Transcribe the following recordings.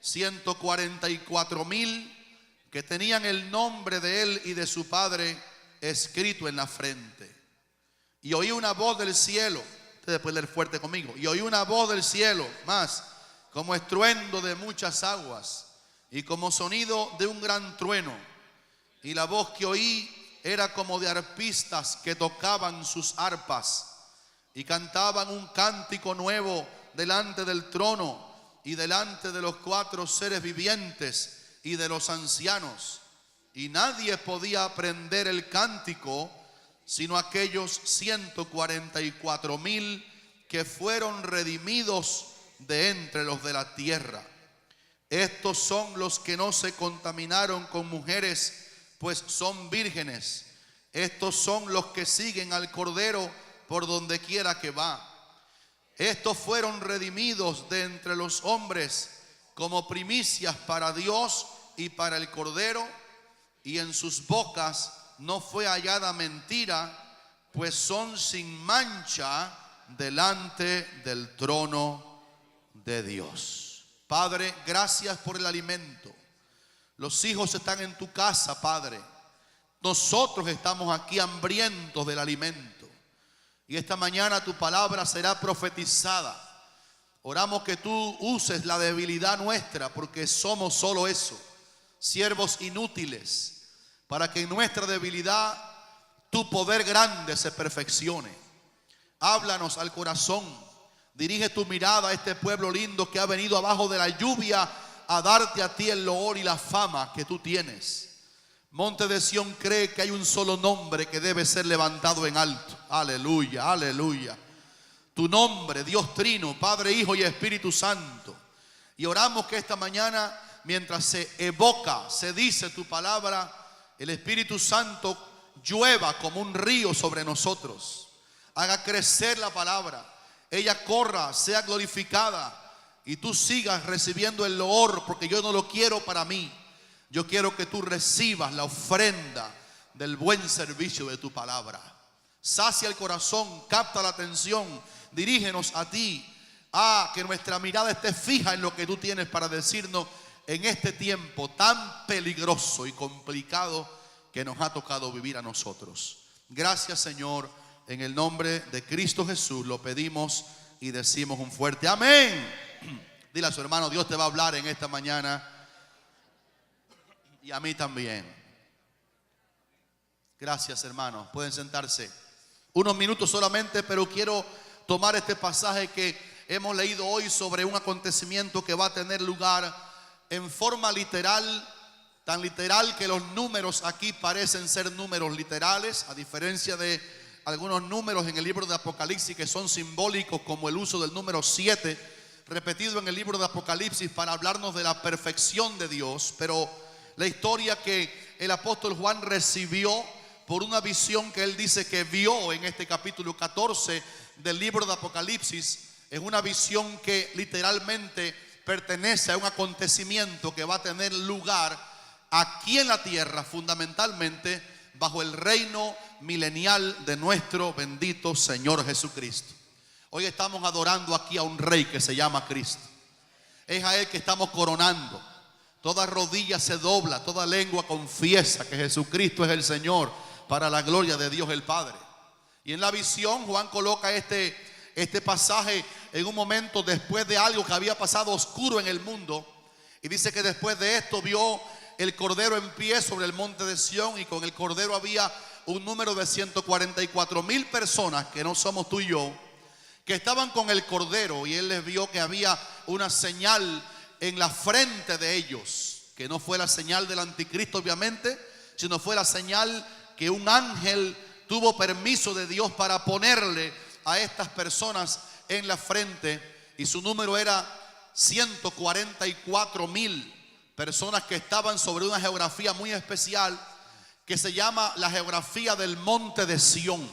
144,000 que tenían el nombre de él y de su padre escrito en la frente. Y oí una voz del cielo. Ustedes pueden leer fuerte conmigo. Y oí una voz del cielo, más como estruendo de muchas aguas y como sonido de un gran trueno. Y la voz que oí era como de arpistas que tocaban sus arpas y cantaban un cántico nuevo delante del trono y delante de los 4 seres vivientes y de los ancianos. Y nadie podía aprender el cántico sino aquellos 144,000 que fueron redimidos de entre los de la tierra. Estos son los que no se contaminaron con mujeres, pues son vírgenes. Estos son los que siguen al Cordero por donde quiera que va. Estos fueron redimidos de entre los hombres como primicias para Dios y para el Cordero, y en sus bocas no fue hallada mentira, pues son sin mancha delante del trono de Dios. Padre, gracias por el alimento. Los hijos están en tu casa, Padre. Nosotros estamos aquí hambrientos del alimento. Y esta mañana tu palabra será profetizada. Oramos que tú uses la debilidad nuestra, porque somos solo eso, siervos inútiles, para que en nuestra debilidad tu poder grande se perfeccione. Háblanos al corazón. Dirige tu mirada a este pueblo lindo que ha venido abajo de la lluvia a darte a ti el loor y la fama que tú tienes. Monte de Sión cree que hay un solo nombre que debe ser levantado en alto. Aleluya, aleluya. Tu nombre, Dios Trino, Padre, Hijo y Espíritu Santo. Y oramos que esta mañana, mientras se evoca, se dice tu palabra, el Espíritu Santo llueva como un río sobre nosotros. Haga crecer la palabra. Ella corra, sea glorificada, y tú sigas recibiendo el loor, porque yo no lo quiero para mí. Yo quiero que tú recibas la ofrenda del buen servicio de tu palabra. Sacia el corazón, capta la atención, dirígenos a ti. Que nuestra mirada esté fija en lo que tú tienes para decirnos en este tiempo tan peligroso y complicado que nos ha tocado vivir a nosotros. Gracias, Señor, en el nombre de Cristo Jesús lo pedimos y decimos un fuerte amén. Dile a su hermano, Dios te va a hablar en esta mañana. Y a mí también. Gracias, hermanos. Pueden sentarse unos minutos solamente, pero quiero tomar este pasaje que hemos leído hoy sobre un acontecimiento que va a tener lugar en forma literal, tan literal que los números aquí parecen ser números literales, a diferencia de algunos números en el libro de Apocalipsis que son simbólicos, como el uso del número 7 repetido en el libro de Apocalipsis para hablarnos de la perfección de Dios. Pero la historia que el apóstol Juan recibió por una visión que él dice que vio en este capítulo 14 del libro de Apocalipsis es una visión que literalmente pertenece a un acontecimiento que va a tener lugar aquí en la tierra, fundamentalmente bajo el reino milenial de nuestro bendito Señor Jesucristo. Hoy estamos adorando aquí a un rey que se llama Cristo. Es a él que estamos coronando. Toda rodilla se dobla, toda lengua confiesa que Jesucristo es el Señor, para la gloria de Dios el Padre. Y en la visión Juan coloca este pasaje en un momento después de algo que había pasado oscuro en el mundo. Y dice que después de esto vio el Cordero en pie sobre el monte de Sión, y con el Cordero había un número de 144,000 personas, que no somos tú y yo, que estaban con el Cordero. Y él les vio que había una señal en la frente de ellos, que no fue la señal del anticristo obviamente, sino fue la señal que un ángel tuvo permiso de Dios para ponerle a estas personas en la frente. Y su número era 144,000 personas que estaban sobre una geografía muy especial que se llama la geografía del monte de Sión.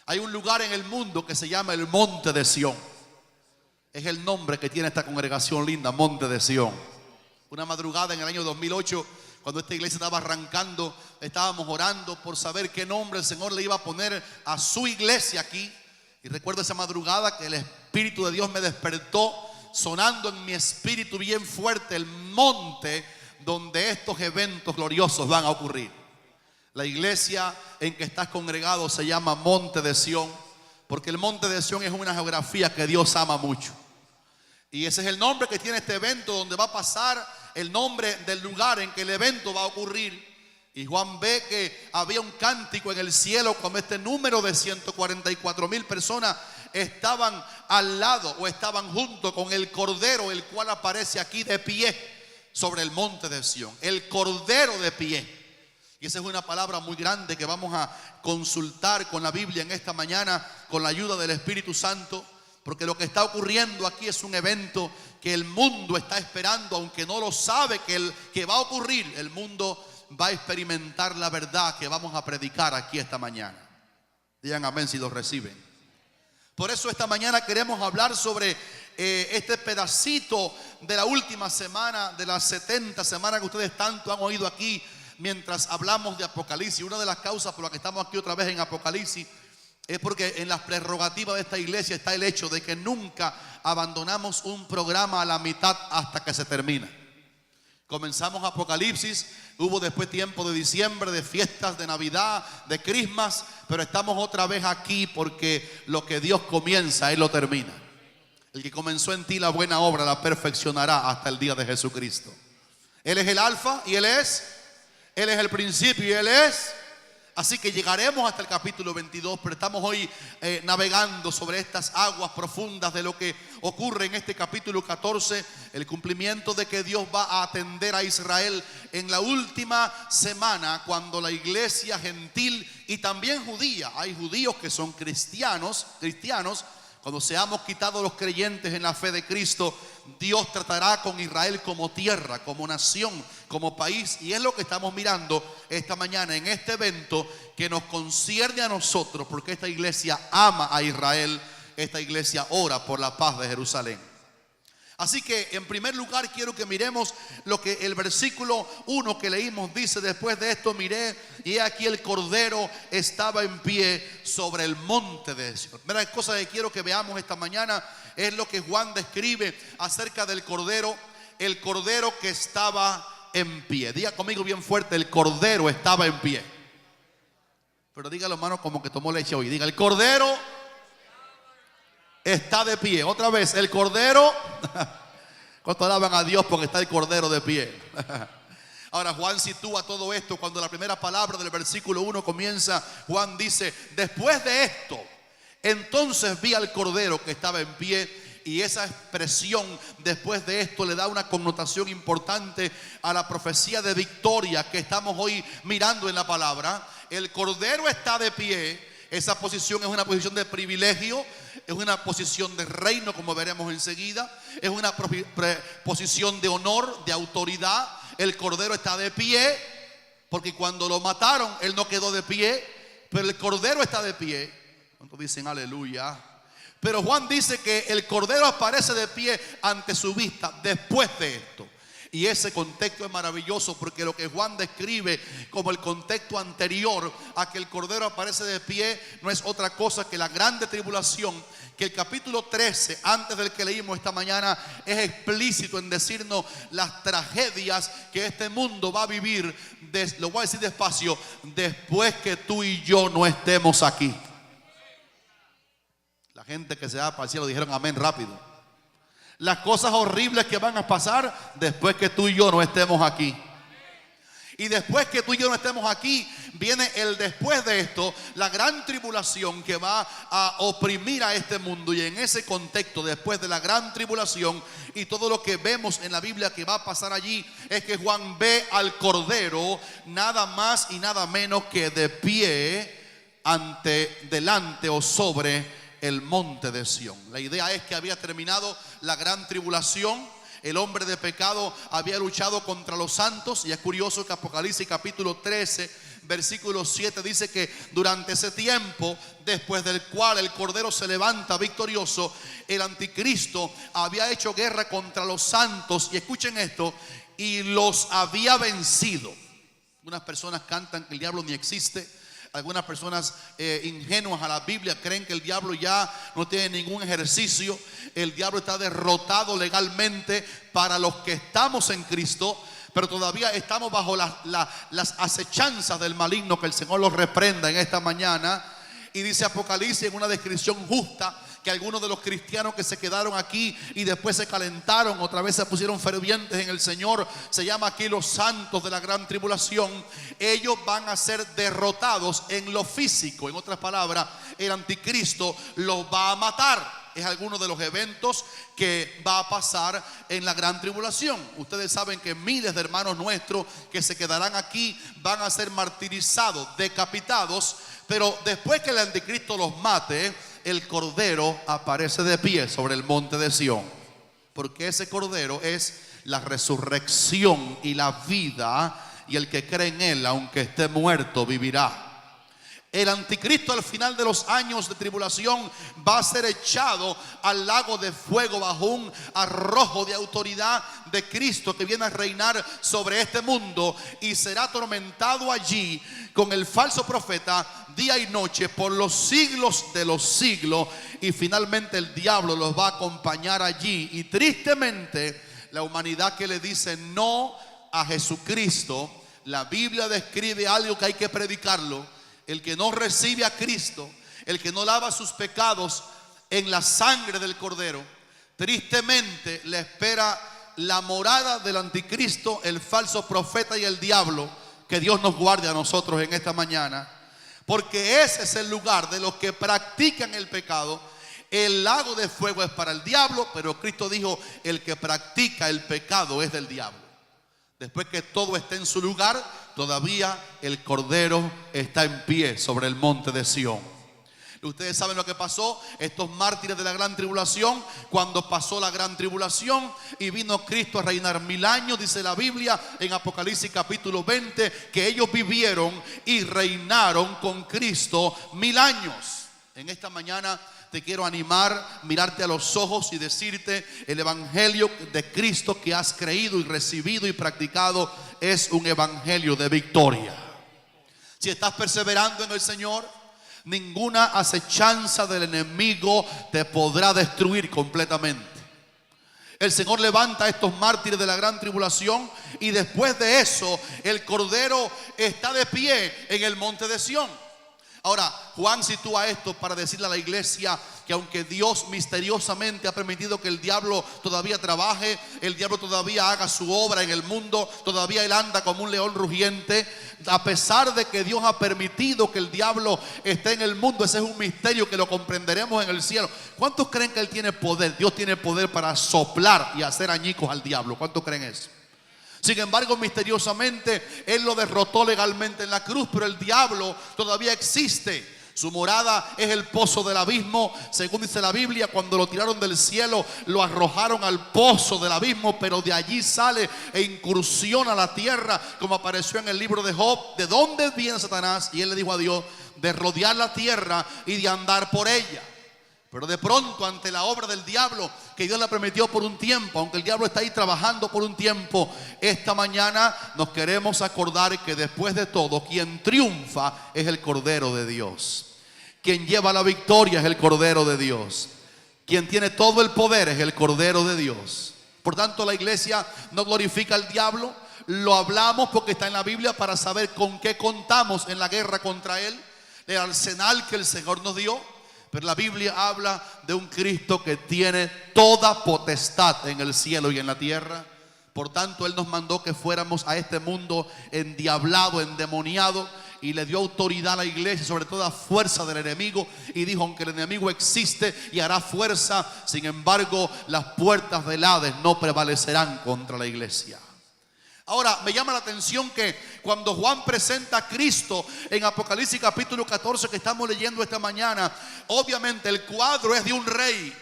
Hay un lugar en el mundo que se llama el monte de Sión. Es el nombre que tiene esta congregación linda, Monte de Sión. Una madrugada en el año 2008, cuando esta iglesia estaba arrancando, estábamos orando por saber qué nombre el Señor le iba a poner a su iglesia aquí. Y recuerdo esa madrugada que el Espíritu de Dios me despertó sonando en mi espíritu bien fuerte el monte donde estos eventos gloriosos van a ocurrir. La iglesia en que estás congregado se llama Monte de Sión, porque el Monte de Sión es una geografía que Dios ama mucho. Y ese es el nombre que tiene este evento, donde va a pasar el nombre del lugar en que el evento va a ocurrir. Y Juan ve que había un cántico en el cielo como este número de 144,000 personas estaban al lado o estaban junto con el Cordero, el cual aparece aquí de pie sobre el monte de Sión. El Cordero de pie. Y esa es una palabra muy grande que vamos a consultar con la Biblia en esta mañana con la ayuda del Espíritu Santo. Porque lo que está ocurriendo aquí es un evento que el mundo está esperando, aunque no lo sabe que va a ocurrir. El mundo va a experimentar la verdad que vamos a predicar aquí esta mañana. Digan amén si lo reciben. Por eso esta mañana queremos hablar sobre este pedacito de la última semana, de las 70 semanas que ustedes tanto han oído aquí mientras hablamos de Apocalipsis. Una de las causas por las que estamos aquí otra vez en Apocalipsis es porque en las prerrogativas de esta iglesia está el hecho de que nunca abandonamos un programa a la mitad hasta que se termina. Comenzamos Apocalipsis, hubo después tiempo de diciembre, de fiestas, de Navidad, de Christmas, pero estamos otra vez aquí porque lo que Dios comienza, Él lo termina. El que comenzó en ti la buena obra la perfeccionará hasta el día de Jesucristo. Él es el alfa y Él es el principio y Él es. Así que llegaremos hasta el capítulo 22, pero estamos hoy navegando sobre estas aguas profundas de lo que ocurre en este capítulo 14, el cumplimiento de que Dios va a atender a Israel en la última semana, cuando la iglesia gentil y también judía, hay judíos que son cristianos, cuando seamos quitados los creyentes en la fe de Cristo, Dios tratará con Israel como tierra, como nación, como país. Y es lo que estamos mirando esta mañana en este evento que nos concierne a nosotros, porque esta iglesia ama a Israel, esta iglesia ora por la paz de Jerusalén. Así que en primer lugar quiero que miremos lo que el versículo 1 que leímos dice: después de esto miré y he aquí el Cordero estaba en pie sobre el monte de Sión. La primera cosa que quiero que veamos esta mañana es lo que Juan describe acerca del Cordero, el Cordero que estaba en pie. Diga conmigo bien fuerte: el Cordero estaba en pie. Pero dígalo, hermano, como que tomó leche hoy. Diga: el Cordero está de pie. Otra vez: el Cordero. ¿Cuánto alaban a Dios porque está el Cordero de pie? Ahora Juan sitúa todo esto cuando la primera palabra del versículo 1 comienza. Juan dice: después de esto, entonces vi al Cordero que estaba en pie. Y esa expresión después de esto le da una connotación importante a la profecía de victoria que estamos hoy mirando en la palabra. El Cordero está de pie. Esa posición es una posición de privilegio, es una posición de reino, como veremos enseguida. Es una posición de honor, de autoridad. El Cordero está de pie, porque cuando lo mataron, Él no quedó de pie, pero el Cordero está de pie. ¿Cuántos dicen aleluya? Pero Juan dice que el Cordero aparece de pie ante su vista después de esto. Y ese contexto es maravilloso, porque lo que Juan describe como el contexto anterior a que el Cordero aparece de pie no es otra cosa que la grande tribulación, que el capítulo 13, antes del que leímos esta mañana, es explícito en decirnos las tragedias que este mundo va a vivir, lo voy a decir despacio, después que tú y yo no estemos aquí. La gente que se va para el cielo dijeron amén rápido. Las cosas horribles que van a pasar después que tú y yo no estemos aquí. Y después que tú y yo no estemos aquí, viene el después de esto, la gran tribulación que va a oprimir a este mundo. Y en ese contexto, después de la gran tribulación y todo lo que vemos en la Biblia que va a pasar allí, es que Juan ve al Cordero nada más y nada menos que de pie delante o sobre el monte de Sión. La idea es que había terminado la gran tribulación. El hombre de pecado había luchado contra los santos. Y es curioso que Apocalipsis capítulo 13 versículo 7 dice que durante ese tiempo, después del cual el Cordero se levanta victorioso, el anticristo había hecho guerra contra los santos. Y escuchen esto: y los había vencido. Unas personas cantan que el diablo ni existe. Algunas personas ingenuas a la Biblia creen que el diablo ya no tiene ningún ejercicio. El diablo está derrotado legalmente para los que estamos en Cristo, pero todavía estamos bajo las acechanzas del maligno. Que el Señor los reprenda en esta mañana. Y dice Apocalipsis en una descripción justa que algunos de los cristianos que se quedaron aquí y después se calentaron, otra vez se pusieron fervientes en el Señor, se llama aquí los santos de la gran tribulación. Ellos van a ser derrotados en lo físico. En otras palabras, el anticristo los va a matar. Es alguno de los eventos que va a pasar en la gran tribulación. Ustedes saben que miles de hermanos nuestros que se quedarán aquí van a ser martirizados, decapitados. Pero después que el anticristo los mate, el cordero aparece de pie sobre el monte de Sión, porque ese cordero es la resurrección y la vida, y el que cree en él, aunque esté muerto, vivirá. El anticristo al final de los años de tribulación va a ser echado al lago de fuego bajo un arrojo de autoridad de Cristo, que viene a reinar sobre este mundo, y será atormentado allí con el falso profeta día y noche por los siglos de los siglos. Y finalmente el diablo los va a acompañar allí. Y tristemente la humanidad que le dice no a Jesucristo, la Biblia describe algo que hay que predicarlo. El que no recibe a Cristo, el que no lava sus pecados en la sangre del cordero, tristemente le espera la morada del anticristo, el falso profeta y el diablo. Que Dios nos guarde a nosotros en esta mañana, porque ese es el lugar de los que practican el pecado. El lago de fuego es para el diablo, pero Cristo dijo: el que practica el pecado es del diablo. Después que todo esté en su lugar, todavía el cordero está en pie sobre el monte de Sión. Ustedes saben lo que pasó, estos mártires de la gran tribulación, cuando pasó la gran tribulación y vino Cristo a reinar 1000 años, dice la Biblia en Apocalipsis capítulo 20, que ellos vivieron y reinaron con Cristo 1000 años. En esta mañana te quiero animar, mirarte a los ojos y decirte: el evangelio de Cristo que has creído y recibido y practicado es un evangelio de victoria. Si estás perseverando en el Señor, ninguna acechanza del enemigo te podrá destruir completamente. El Señor levanta a estos mártires de la gran tribulación, y después de eso el cordero está de pie en el monte de Sión. Ahora, Juan sitúa esto para decirle a la iglesia que aunque Dios misteriosamente ha permitido que el diablo todavía trabaje, el diablo todavía haga su obra en el mundo, todavía él anda como un león rugiente, a pesar de que Dios ha permitido que el diablo esté en el mundo, ese es un misterio que lo comprenderemos en el cielo. ¿Cuántos creen que él tiene poder? Dios tiene poder para soplar y hacer añicos al diablo. ¿Cuántos creen eso? Sin embargo, misteriosamente él lo derrotó legalmente en la cruz, pero el diablo todavía existe. Su morada es el pozo del abismo. Según dice la Biblia, cuando lo tiraron del cielo, lo arrojaron al pozo del abismo, pero de allí sale e incursiona a la tierra, como apareció en el libro de Job. ¿De dónde viene Satanás? Y él le dijo a Dios: de rodear la tierra y de andar por ella. Pero de pronto, ante la obra del diablo, que Dios la permitió por un tiempo, aunque el diablo está ahí trabajando por un tiempo, esta mañana nos queremos acordar que después de todo, quien triunfa es el Cordero de Dios. Quien lleva la victoria es el Cordero de Dios. Quien tiene todo el poder es el Cordero de Dios. Por tanto, la iglesia no glorifica al diablo. Lo hablamos porque está en la Biblia para saber con qué contamos en la guerra contra él, el arsenal que el Señor nos dio. Pero la Biblia habla de un Cristo que tiene toda potestad en el cielo y en la tierra. Por tanto, Él nos mandó que fuéramos a este mundo endiablado, endemoniado, y le dio autoridad a la iglesia sobre toda fuerza del enemigo. Y dijo: aunque el enemigo existe y hará fuerza, sin embargo, las puertas del Hades no prevalecerán contra la iglesia. Ahora, me llama la atención que cuando Juan presenta a Cristo en Apocalipsis capítulo 14 que estamos leyendo esta mañana, obviamente el cuadro es de un rey.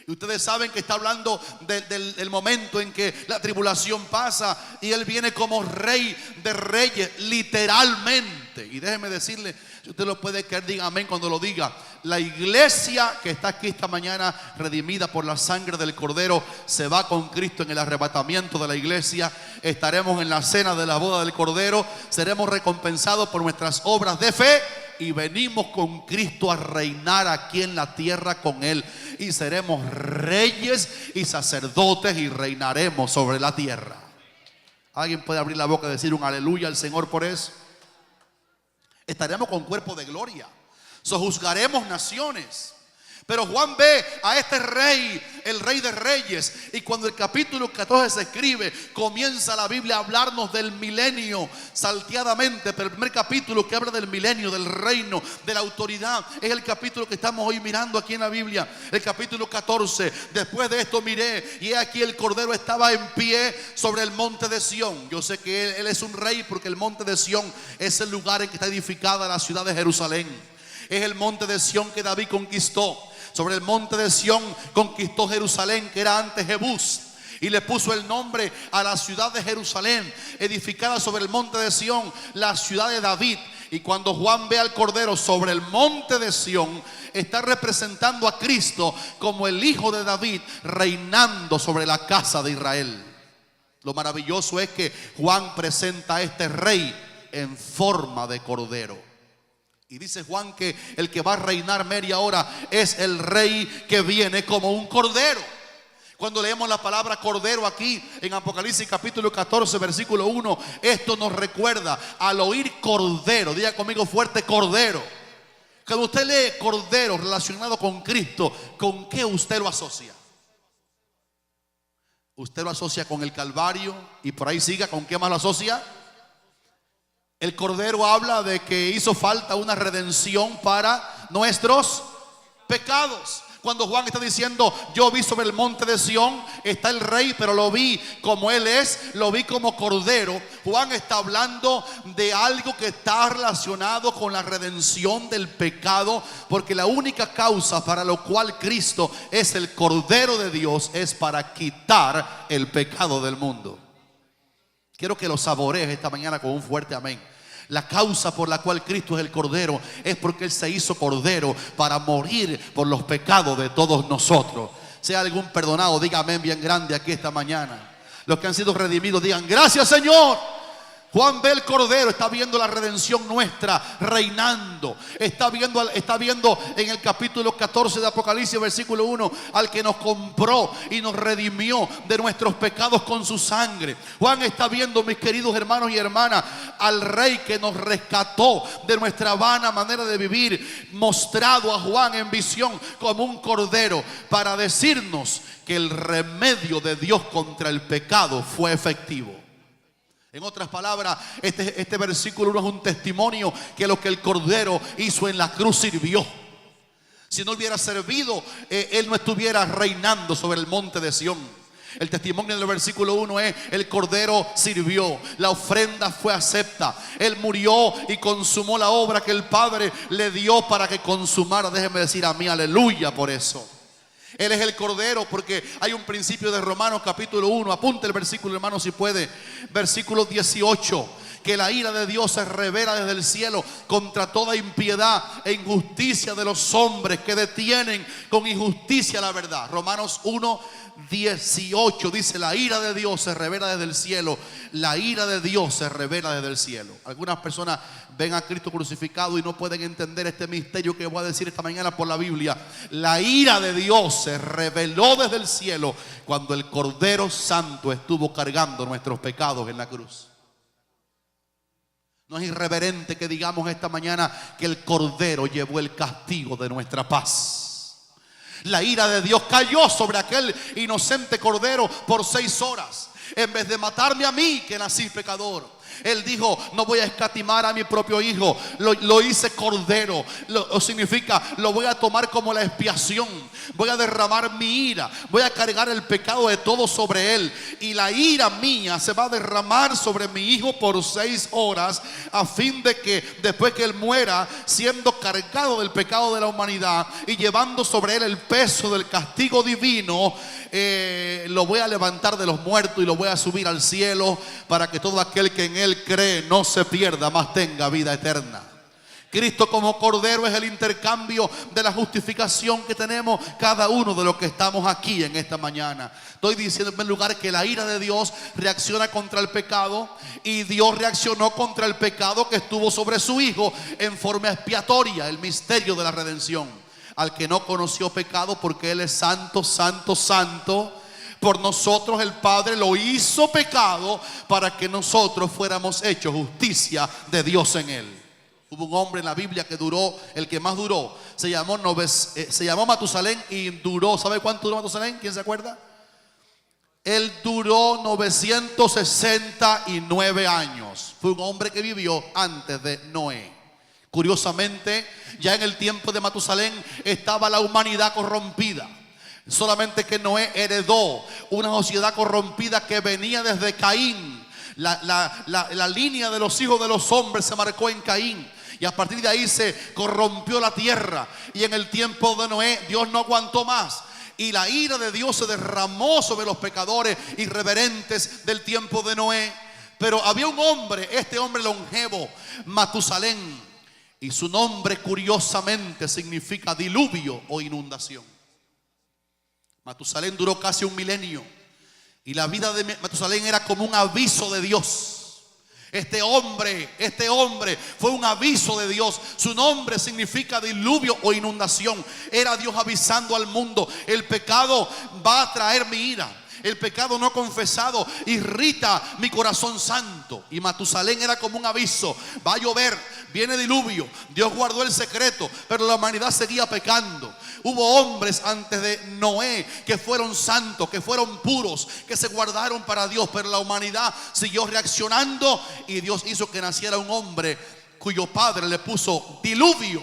Y ustedes saben que está hablando del momento en que la tribulación pasa y Él viene como rey de reyes, literalmente. Y déjeme decirle, si usted lo puede creer, diga amén cuando lo diga. La iglesia que está aquí esta mañana, redimida por la sangre del Cordero, se va con Cristo en el arrebatamiento de la iglesia. Estaremos en la cena de la boda del Cordero. Seremos recompensados por nuestras obras de fe y venimos con Cristo a reinar aquí en la tierra con Él. Y seremos reyes y sacerdotes y reinaremos sobre la tierra. ¿Alguien puede abrir la boca y decir un aleluya al Señor por eso? Estaremos con cuerpo de gloria. Sojuzgaremos naciones. Pero Juan ve a este rey, el rey de reyes. Y cuando el capítulo 14 se escribe, comienza la Biblia a hablarnos del milenio salteadamente. Pero el primer capítulo que habla del milenio, del reino, de la autoridad, es el capítulo que estamos hoy mirando aquí en la Biblia. El capítulo 14. Después de esto miré, y he aquí el Cordero estaba en pie sobre el monte de Sión. Yo sé que él es un rey porque el monte de Sión es el lugar en que está edificada la ciudad de Jerusalén. Es el monte de Sión que David conquistó. Sobre el monte de Sión conquistó Jerusalén, que era antes Jebús, y le puso el nombre a la ciudad de Jerusalén, edificada sobre el monte de Sión, la ciudad de David. Y cuando Juan ve al Cordero sobre el monte de Sión, está representando a Cristo como el hijo de David, reinando sobre la casa de Israel. Lo maravilloso es que Juan presenta a este rey en forma de cordero. Y dice Juan que el que va a reinar media hora es el rey que viene como un cordero. Cuando leemos la palabra cordero aquí en Apocalipsis capítulo 14 versículo 1, esto nos recuerda al oír cordero. Diga conmigo fuerte, cordero. Cuando usted lee cordero relacionado con Cristo, ¿con qué usted lo asocia? Usted lo asocia con el Calvario y por ahí siga, ¿con qué más lo asocia? El Cordero habla de que hizo falta una redención para nuestros pecados. Cuando Juan está diciendo, yo vi sobre el monte de Sión, está el rey, pero lo vi como él es, lo vi como cordero. Juan está hablando de algo que está relacionado con la redención del pecado, porque la única causa para lo cual Cristo es el Cordero de Dios es para quitar el pecado del mundo. Quiero que lo saborees esta mañana con un fuerte amén. La causa por la cual Cristo es el Cordero es porque Él se hizo Cordero para morir por los pecados de todos nosotros. Sea algún perdonado, diga amén bien grande aquí esta mañana. Los que han sido redimidos digan gracias Señor. Juan ve el Cordero, está viendo la redención nuestra reinando. Está viendo en el capítulo 14 de Apocalipsis versículo 1 al que nos compró y nos redimió de nuestros pecados con su sangre. Juan está viendo, mis queridos hermanos y hermanas, al rey que nos rescató de nuestra vana manera de vivir, mostrado a Juan en visión como un cordero para decirnos que el remedio de Dios contra el pecado fue efectivo. En otras palabras, este versículo 1 es un testimonio que lo que el Cordero hizo en la cruz sirvió. Si no hubiera servido, Él no estuviera reinando sobre el monte de Sión. El testimonio del versículo 1 es: el Cordero sirvió, la ofrenda fue acepta, Él murió y consumó la obra que el Padre le dio para que consumara. Déjeme decir a mí aleluya por eso. Él es el Cordero porque hay un principio de Romanos capítulo 1. Apunte el versículo, hermano, si puede. Versículo 18. Que la ira de Dios se revela desde el cielo contra toda impiedad e injusticia de los hombres que detienen con injusticia la verdad. Romanos 1:18 dice: la ira de Dios se revela desde el cielo. La ira de Dios se revela desde el cielo. Algunas personas ven a Cristo crucificado y no pueden entender este misterio que voy a decir esta mañana por la Biblia. La ira de Dios se reveló desde el cielo cuando el Cordero Santo estuvo cargando nuestros pecados en la cruz. No es irreverente que digamos esta mañana que el Cordero llevó el castigo de nuestra paz. La ira de Dios cayó sobre aquel inocente Cordero por 6 horas. En vez de matarme a mí, que nací pecador, Él dijo: no voy a escatimar a mi propio hijo, lo hice cordero. Significa, lo voy a tomar como la expiación. Voy a derramar mi ira, voy a cargar el pecado de todos sobre él. Y la ira mía se va a derramar sobre mi hijo por 6 horas, a fin de que después que él muera, siendo cargado del pecado de la humanidad y llevando sobre él el peso del castigo divino, lo voy a levantar de los muertos y lo voy a subir al cielo, para que todo aquel que en él cree no se pierda, mas tenga vida eterna. Cristo como Cordero es el intercambio de la justificación que tenemos cada uno de los que estamos aquí en esta mañana. Estoy diciendo en primer lugar que la ira de Dios reacciona contra el pecado, y Dios reaccionó contra el pecado que estuvo sobre su Hijo en forma expiatoria, el misterio de la redención. Al que no conoció pecado, porque Él es santo, santo, santo, por nosotros el Padre lo hizo pecado para que nosotros fuéramos hechos justicia de Dios en Él. Hubo un hombre en la Biblia que duró, el que más duró, se llamó Matusalén, y duró, ¿sabe cuánto duró Matusalén? ¿Quién se acuerda? Él duró 969 años. Fue un hombre que vivió antes de Noé. Curiosamente, ya en el tiempo de Matusalén estaba la humanidad corrompida. Solamente que Noé heredó una sociedad corrompida que venía desde Caín. La línea de los hijos de los hombres se marcó en Caín, y a partir de ahí se corrompió la tierra. Y en el tiempo de Noé Dios no aguantó más, y la ira de Dios se derramó sobre los pecadores irreverentes del tiempo de Noé. Pero había un hombre, este hombre longevo, Matusalén, y su nombre curiosamente significa diluvio o inundación. Matusalén duró casi un milenio, y la vida de Matusalén era como un aviso de Dios. Este hombre fue un aviso de Dios. Su nombre significa diluvio o inundación. Era Dios avisando al mundo: el pecado va a traer mi ira. El pecado no confesado irrita mi corazón santo. Y Matusalén era como un aviso: va a llover, viene diluvio. Dios guardó el secreto, pero la humanidad seguía pecando. Hubo hombres antes de Noé que fueron santos, que fueron puros, que se guardaron para Dios, pero la humanidad siguió reaccionando, y Dios hizo que naciera un hombre cuyo padre le puso diluvio,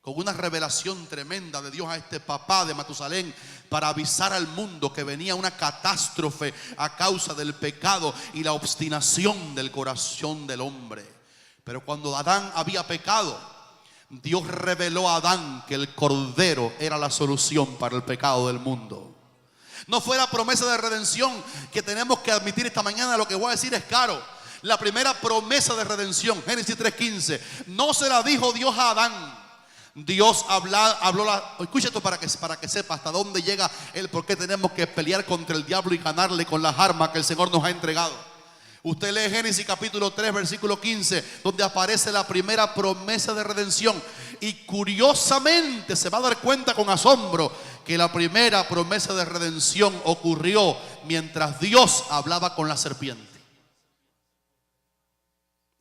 con una revelación tremenda de Dios a este papá de Matusalén, para avisar al mundo que venía una catástrofe a causa del pecado y la obstinación del corazón del hombre. Pero cuando Adán había pecado, Dios reveló a Adán que el Cordero era la solución para el pecado del mundo. No fue la promesa de redención que tenemos que admitir esta mañana. Lo que voy a decir es caro. La primera promesa de redención, Génesis 3:15, no se la dijo Dios a Adán. Dios escucha esto para que sepa hasta dónde llega el por qué tenemos que pelear contra el diablo y ganarle con las armas que el Señor nos ha entregado. Usted lee Génesis capítulo 3 versículo 15, donde aparece la primera promesa de redención, y curiosamente se va a dar cuenta con asombro que la primera promesa de redención ocurrió mientras Dios hablaba con la serpiente,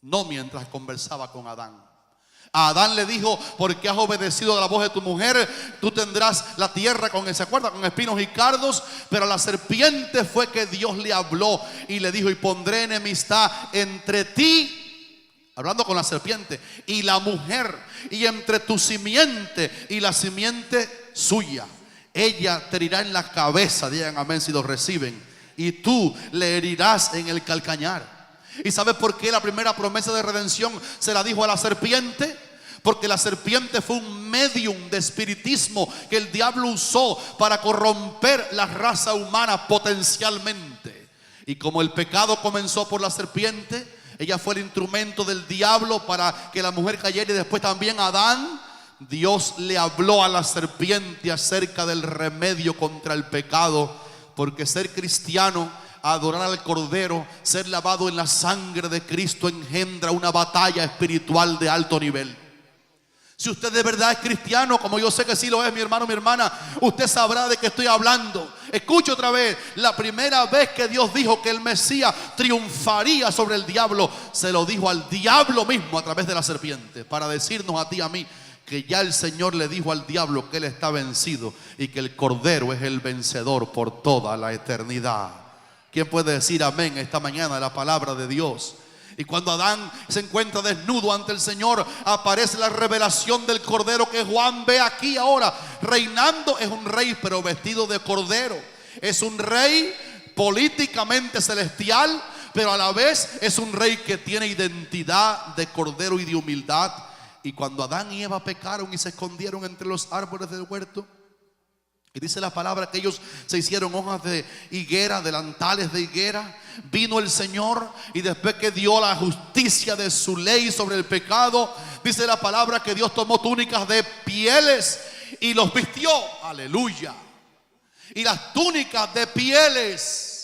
no mientras conversaba con Adán. A Adán le dijo: porque has obedecido a la voz de tu mujer, tú tendrás la tierra con espinos y cardos. Pero a la serpiente fue que Dios le habló y le dijo: y pondré enemistad entre ti, hablando con la serpiente, y la mujer, y entre tu simiente y la simiente suya. Ella te herirá en la cabeza, digan amén si lo reciben, y tú le herirás en el calcañar. ¿Y sabe por qué la primera promesa de redención se la dijo a la serpiente? Porque la serpiente fue un medium de espiritismo que el diablo usó para corromper la raza humana potencialmente. Y como el pecado comenzó por la serpiente, ella fue el instrumento del diablo para que la mujer cayera, y después también Adán. Dios le habló a la serpiente acerca del remedio contra el pecado, porque ser cristiano, adorar al Cordero, ser lavado en la sangre de Cristo, engendra una batalla espiritual de alto nivel. Si usted de verdad es cristiano, como yo sé que sí lo es, mi hermano, mi hermana, usted sabrá de qué estoy hablando. Escuche otra vez: la primera vez que Dios dijo que el Mesías triunfaría sobre el diablo, se lo dijo al diablo mismo a través de la serpiente, para decirnos a ti y a mí que ya el Señor le dijo al diablo que él está vencido y que el Cordero es el vencedor por toda la eternidad. ¿Quién puede decir amén esta mañana la palabra de Dios? Y cuando Adán se encuentra desnudo ante el Señor, aparece la revelación del Cordero que Juan ve aquí ahora. Reinando, es un rey pero vestido de cordero. Es un rey políticamente celestial, pero a la vez es un rey que tiene identidad de cordero y de humildad. Y cuando Adán y Eva pecaron y se escondieron entre los árboles del huerto, y dice la palabra que ellos se hicieron hojas de higuera, delantales de higuera, vino el Señor y después que dio la justicia de su ley sobre el pecado, dice la palabra que Dios tomó túnicas de pieles y los vistió. Aleluya. Y las túnicas de pieles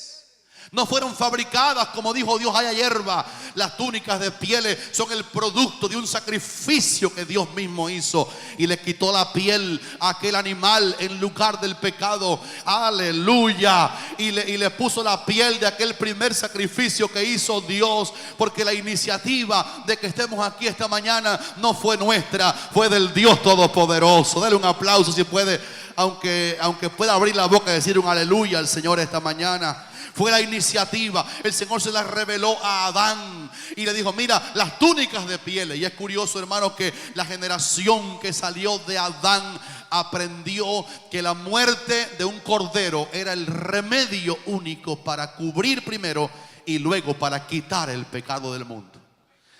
no fueron fabricadas como dijo Dios, haya hierba. Las túnicas de pieles son el producto de un sacrificio que Dios mismo hizo y le quitó la piel a aquel animal en lugar del pecado. Aleluya. Y le puso la piel de aquel primer sacrificio que hizo Dios, porque la iniciativa de que estemos aquí esta mañana no fue nuestra, fue del Dios Todopoderoso. Dale un aplauso si puede, aunque pueda abrir la boca y decir un aleluya al Señor esta mañana. Fue la iniciativa. El Señor se la reveló a Adán y le dijo, mira, las túnicas de pieles. Y es curioso, hermano, que la generación que salió de Adán aprendió que la muerte de un cordero era el remedio único para cubrir primero y luego para quitar el pecado del mundo.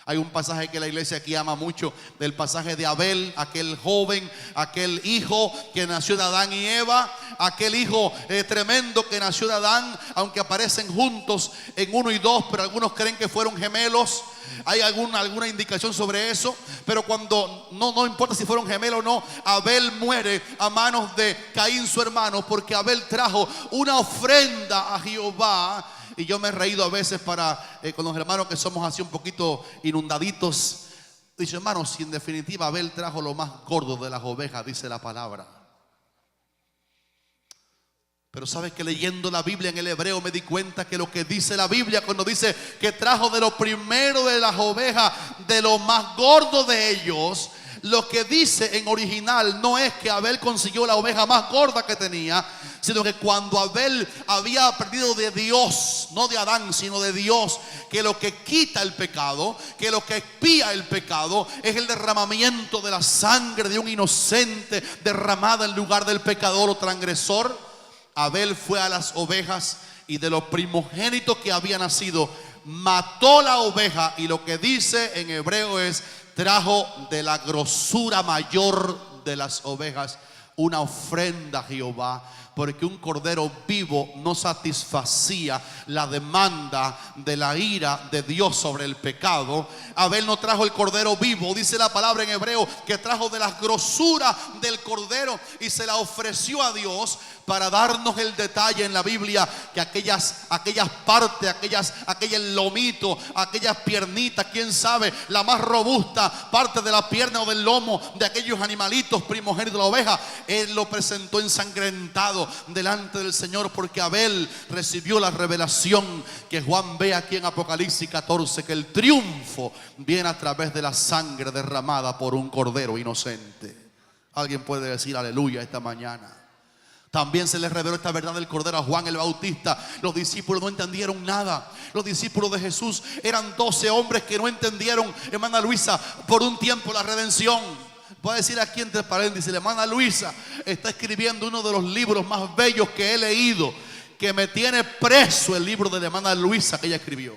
Hay un pasaje que la iglesia aquí ama mucho, del pasaje de Abel, aquel joven, aquel hijo que nació de Adán y Eva, aquel hijo tremendo que nació de Adán, aunque aparecen juntos en 1 y 2, pero algunos creen que fueron gemelos. Hay alguna indicación sobre eso, pero cuando no importa si fueron gemelos o no, Abel muere a manos de Caín su hermano, porque Abel trajo una ofrenda a Jehová. Y yo me he reído a veces con los hermanos que somos así un poquito inundaditos. Dice, hermano, si en definitiva Abel trajo lo más gordo de las ovejas, dice la palabra. Pero sabes que leyendo la Biblia en el hebreo me di cuenta que lo que dice la Biblia cuando dice que trajo de lo primero de las ovejas, de lo más gordo de ellos, lo que dice en original no es que Abel consiguió la oveja más gorda que tenía, sino que cuando Abel había aprendido de Dios, no de Adán, sino de Dios, que lo que quita el pecado, que lo que expía el pecado es el derramamiento de la sangre de un inocente derramada en lugar del pecador o transgresor. Abel fue a las ovejas y de los primogénitos que había nacido mató la oveja, y lo que dice en hebreo es trajo de la grosura mayor de las ovejas una ofrenda a Jehová, porque un cordero vivo no satisfacía la demanda de la ira de Dios sobre el pecado. Abel no trajo el cordero vivo, dice la palabra en hebreo que trajo de las grosuras del cordero y se la ofreció a Dios, para darnos el detalle en la Biblia que aquellas partes, aquel lomito, aquellas piernitas, quién sabe, la más robusta parte de la pierna o del lomo de aquellos animalitos primogénitos de la oveja, él lo presentó ensangrentado delante del Señor, porque Abel recibió la revelación que Juan ve aquí en Apocalipsis 14, que el triunfo viene a través de la sangre derramada por un cordero inocente. Alguien puede decir aleluya esta mañana. También se les reveló esta verdad del cordero a Juan el Bautista. Los discípulos no entendieron nada. Los discípulos de Jesús eran 12 hombres que no entendieron, hermana Luisa, por un tiempo la redención. Puedo decir aquí entre paréntesis, la hermana Luisa está escribiendo uno de los libros más bellos que he leído, que me tiene preso, el libro de la hermana Luisa que ella escribió.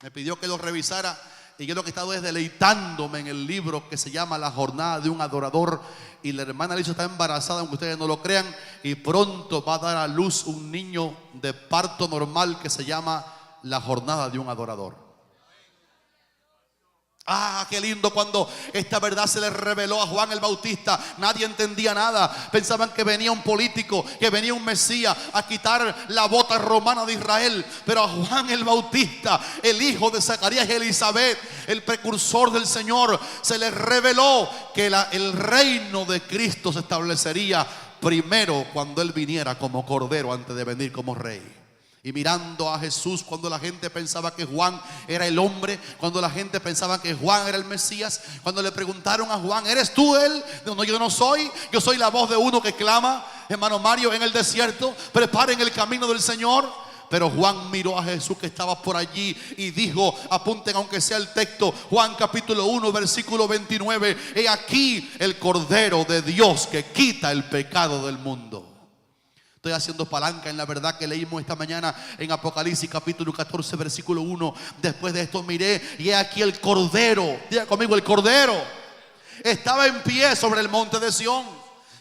Me pidió que lo revisara y yo lo que he estado es deleitándome en el libro que se llama La jornada de un adorador. Y la hermana Luisa está embarazada, aunque ustedes no lo crean, y pronto va a dar a luz un niño de parto normal que se llama La jornada de un adorador. Ah, qué lindo cuando esta verdad se le reveló a Juan el Bautista. Nadie entendía nada. Pensaban que venía un político, que venía un Mesías a quitar la bota romana de Israel. Pero a Juan el Bautista, el hijo de Zacarías y Elizabeth, el precursor del Señor, se le reveló que el reino de Cristo se establecería primero cuando Él viniera como cordero antes de venir como rey. Y mirando a Jesús, cuando la gente pensaba que Juan era el hombre, cuando la gente pensaba que Juan era el Mesías, cuando le preguntaron a Juan, ¿eres tú él? No, yo no soy, yo soy la voz de uno que clama, hermano Mario, en el desierto, preparen el camino del Señor. Pero Juan miró a Jesús que estaba por allí y dijo, apunten aunque sea el texto, Juan capítulo 1 versículo 29, he aquí el Cordero de Dios que quita el pecado del mundo. Estoy haciendo palanca en la verdad que leímos esta mañana en Apocalipsis capítulo 14 versículo 1. Después de esto miré y he aquí el Cordero, diga conmigo, el Cordero estaba en pie sobre el monte de Sión.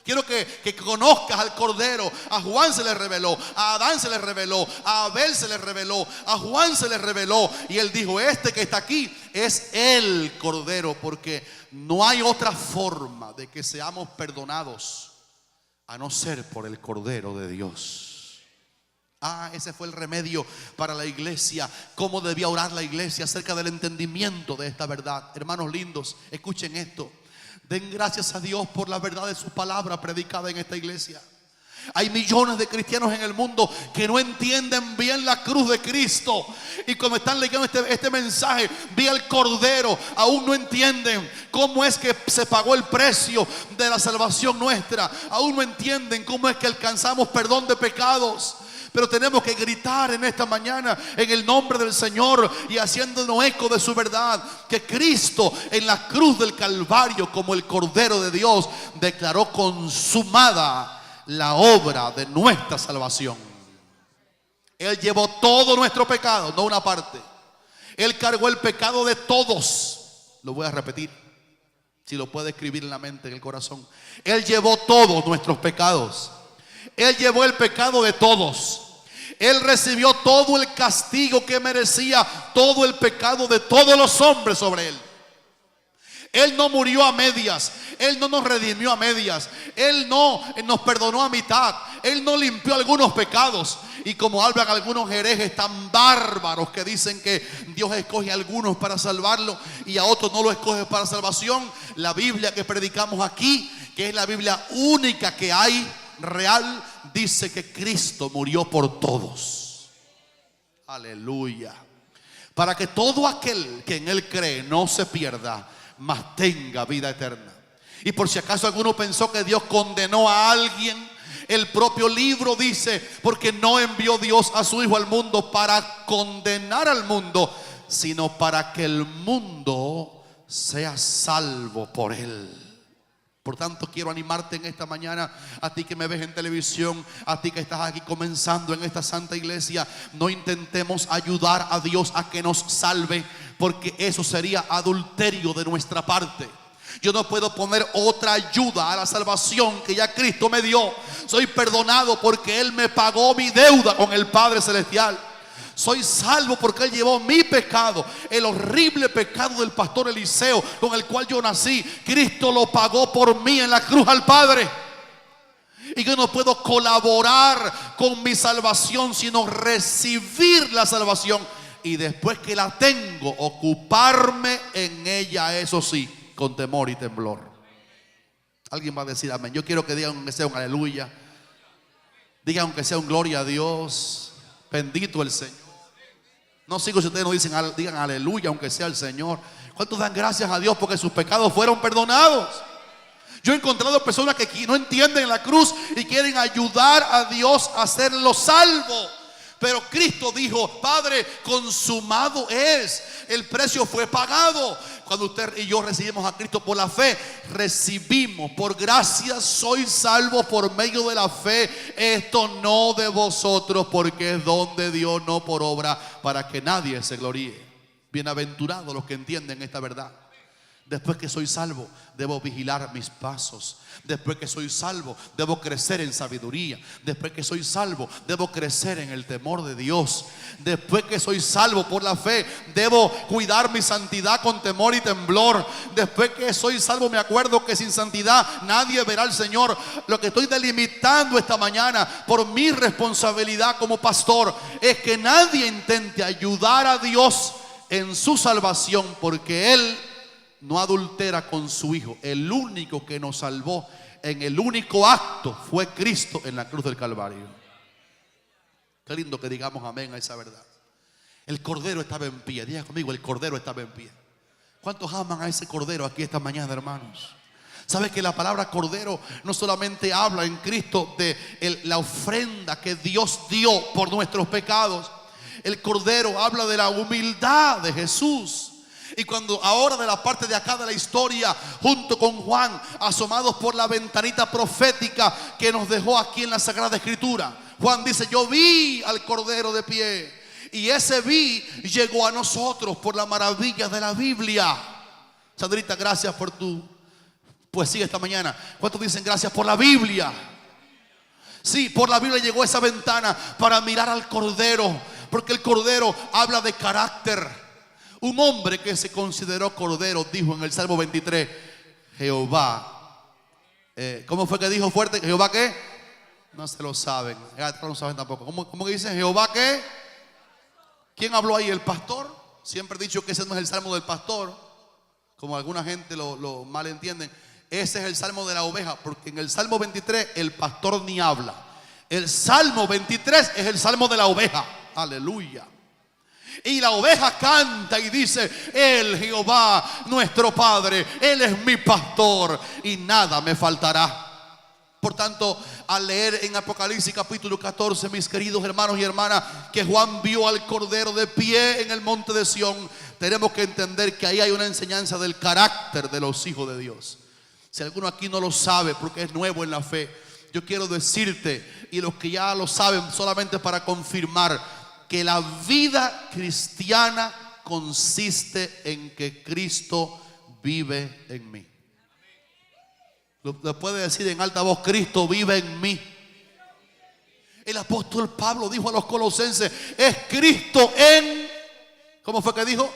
Quiero que conozcas al Cordero. A Juan se le reveló, a Adán se le reveló, a Abel se le reveló, a Juan se le reveló. Y él dijo: este que está aquí es el Cordero, porque no hay otra forma de que seamos perdonados a no ser por el Cordero de Dios. Ese fue el remedio para la iglesia. ¿Cómo debía orar la iglesia acerca del entendimiento de esta verdad? Hermanos lindos, escuchen esto. Den gracias a Dios por la verdad de su palabra predicada en esta iglesia. Hay millones de cristianos en el mundo que no entienden bien la cruz de Cristo. Y como están leyendo este mensaje, vi al Cordero, aún no entienden cómo es que se pagó el precio de la salvación nuestra. Aún no entienden cómo es que alcanzamos perdón de pecados. Pero tenemos que gritar en esta mañana en el nombre del Señor y haciéndonos eco de su verdad, que Cristo en la cruz del Calvario, como el Cordero de Dios, declaró consumada la obra de nuestra salvación. Él llevó todo nuestro pecado, no una parte. Él cargó el pecado de todos. Lo voy a repetir, si lo puede escribir en la mente, en el corazón. Él llevó todos nuestros pecados. Él llevó el pecado de todos. Él recibió todo el castigo que merecía, todo el pecado de todos los hombres sobre él. Él no murió a medias. Él no nos redimió a medias. Él no nos perdonó a mitad. Él no limpió algunos pecados. Y como hablan algunos herejes tan bárbaros que dicen que Dios escoge a algunos para salvarlo y a otros no lo escoge para salvación, la Biblia que predicamos aquí, que es la Biblia única que hay real, dice que Cristo murió por todos. Aleluya. Para que todo aquel que en él cree no se pierda, mas tenga vida eterna. Y por si acaso alguno pensó que Dios condenó a alguien, el propio libro dice: porque no envió Dios a su Hijo al mundo para condenar al mundo, sino para que el mundo sea salvo por él. Por tanto, quiero animarte en esta mañana, a ti que me ves en televisión, a ti que estás aquí comenzando en esta santa iglesia. No intentemos ayudar a Dios a que nos salve, porque eso sería adulterio de nuestra parte. Yo no puedo poner otra ayuda a la salvación que ya Cristo me dio. Soy perdonado porque Él me pagó mi deuda con el Padre Celestial. Soy salvo porque Él llevó mi pecado, el horrible pecado del pastor Eliseo, con el cual yo nací. Cristo lo pagó por mí en la cruz al Padre. Y yo no puedo colaborar con mi salvación, sino recibir la salvación. Y después que la tengo, ocuparme en ella, eso sí, con temor y temblor. Alguien va a decir amén. Yo quiero que digan aunque sea un aleluya. Digan aunque sea un gloria a Dios. Bendito el Señor. No sigo si ustedes no dicen, digan aleluya, aunque sea el Señor. ¿Cuántos dan gracias a Dios porque sus pecados fueron perdonados? Yo he encontrado personas que no entienden la cruz y quieren ayudar a Dios a hacerlo salvo. Pero Cristo dijo: Padre, consumado es. El precio fue pagado. Cuando usted y yo recibimos a Cristo por la fe, recibimos por gracia, soy salvo por medio de la fe. Esto no de vosotros, porque es don de Dios, no por obra, para que nadie se gloríe. Bienaventurados los que entienden esta verdad. Después que soy salvo, debo vigilar mis pasos. Después que soy salvo, debo crecer en sabiduría. Después que soy salvo, debo crecer en el temor de Dios. Después que soy salvo por la fe, debo cuidar mi santidad con temor y temblor. Después que soy salvo, me acuerdo que sin santidad nadie verá al Señor. Lo que estoy delimitando esta mañana por mi responsabilidad como pastor es que nadie intente ayudar a Dios en su salvación, porque Él no adultera con su Hijo. El único que nos salvó en el único acto fue Cristo en la cruz del Calvario. Qué lindo que digamos amén a esa verdad. El Cordero estaba en pie. Diga conmigo: el Cordero estaba en pie. ¿Cuántos aman a ese Cordero aquí esta mañana, hermanos? ¿Sabe que la palabra Cordero no solamente habla en Cristo de la ofrenda que Dios dio por nuestros pecados? El Cordero habla de la humildad de Jesús. Y cuando ahora de la parte de acá de la historia, junto con Juan, asomados por la ventanita profética que nos dejó aquí en la Sagrada Escritura, Juan dice: yo vi al Cordero de pie. Y ese vi llegó a nosotros por la maravilla de la Biblia. Sandrita, gracias por tu Pues sí, esta mañana, ¿cuántos dicen gracias por la Biblia? Sí, por la Biblia llegó a esa ventana para mirar al Cordero, porque el Cordero habla de carácter. Un hombre que se consideró Cordero dijo en el Salmo 23, Jehová, ¿cómo fue que dijo fuerte? ¿Jehová qué? No se lo saben, no saben tampoco. ¿Cómo que dice Jehová qué? ¿Quién habló ahí? ¿El pastor? Siempre he dicho que ese no es el Salmo del pastor, como alguna gente lo malentienden. Ese es el Salmo de la oveja, porque en el Salmo 23 el pastor ni habla. El Salmo 23 es el Salmo de la oveja. Aleluya. Y la oveja canta y dice, Él, Jehová, nuestro Padre, Él es mi pastor y nada me faltará. Por tanto, al leer en Apocalipsis capítulo 14, mis queridos hermanos y hermanas, que Juan vio al Cordero de pie en el monte de Sión, tenemos que entender que ahí hay una enseñanza del carácter de los hijos de Dios. Si alguno aquí no lo sabe porque es nuevo en la fe, yo quiero decirte, y los que ya lo saben, solamente para confirmar, que la vida cristiana consiste en que Cristo vive en mí. Lo puede decir en alta voz, Cristo vive en mí. El apóstol Pablo dijo a los colosenses, es Cristo en, ¿cómo fue que dijo?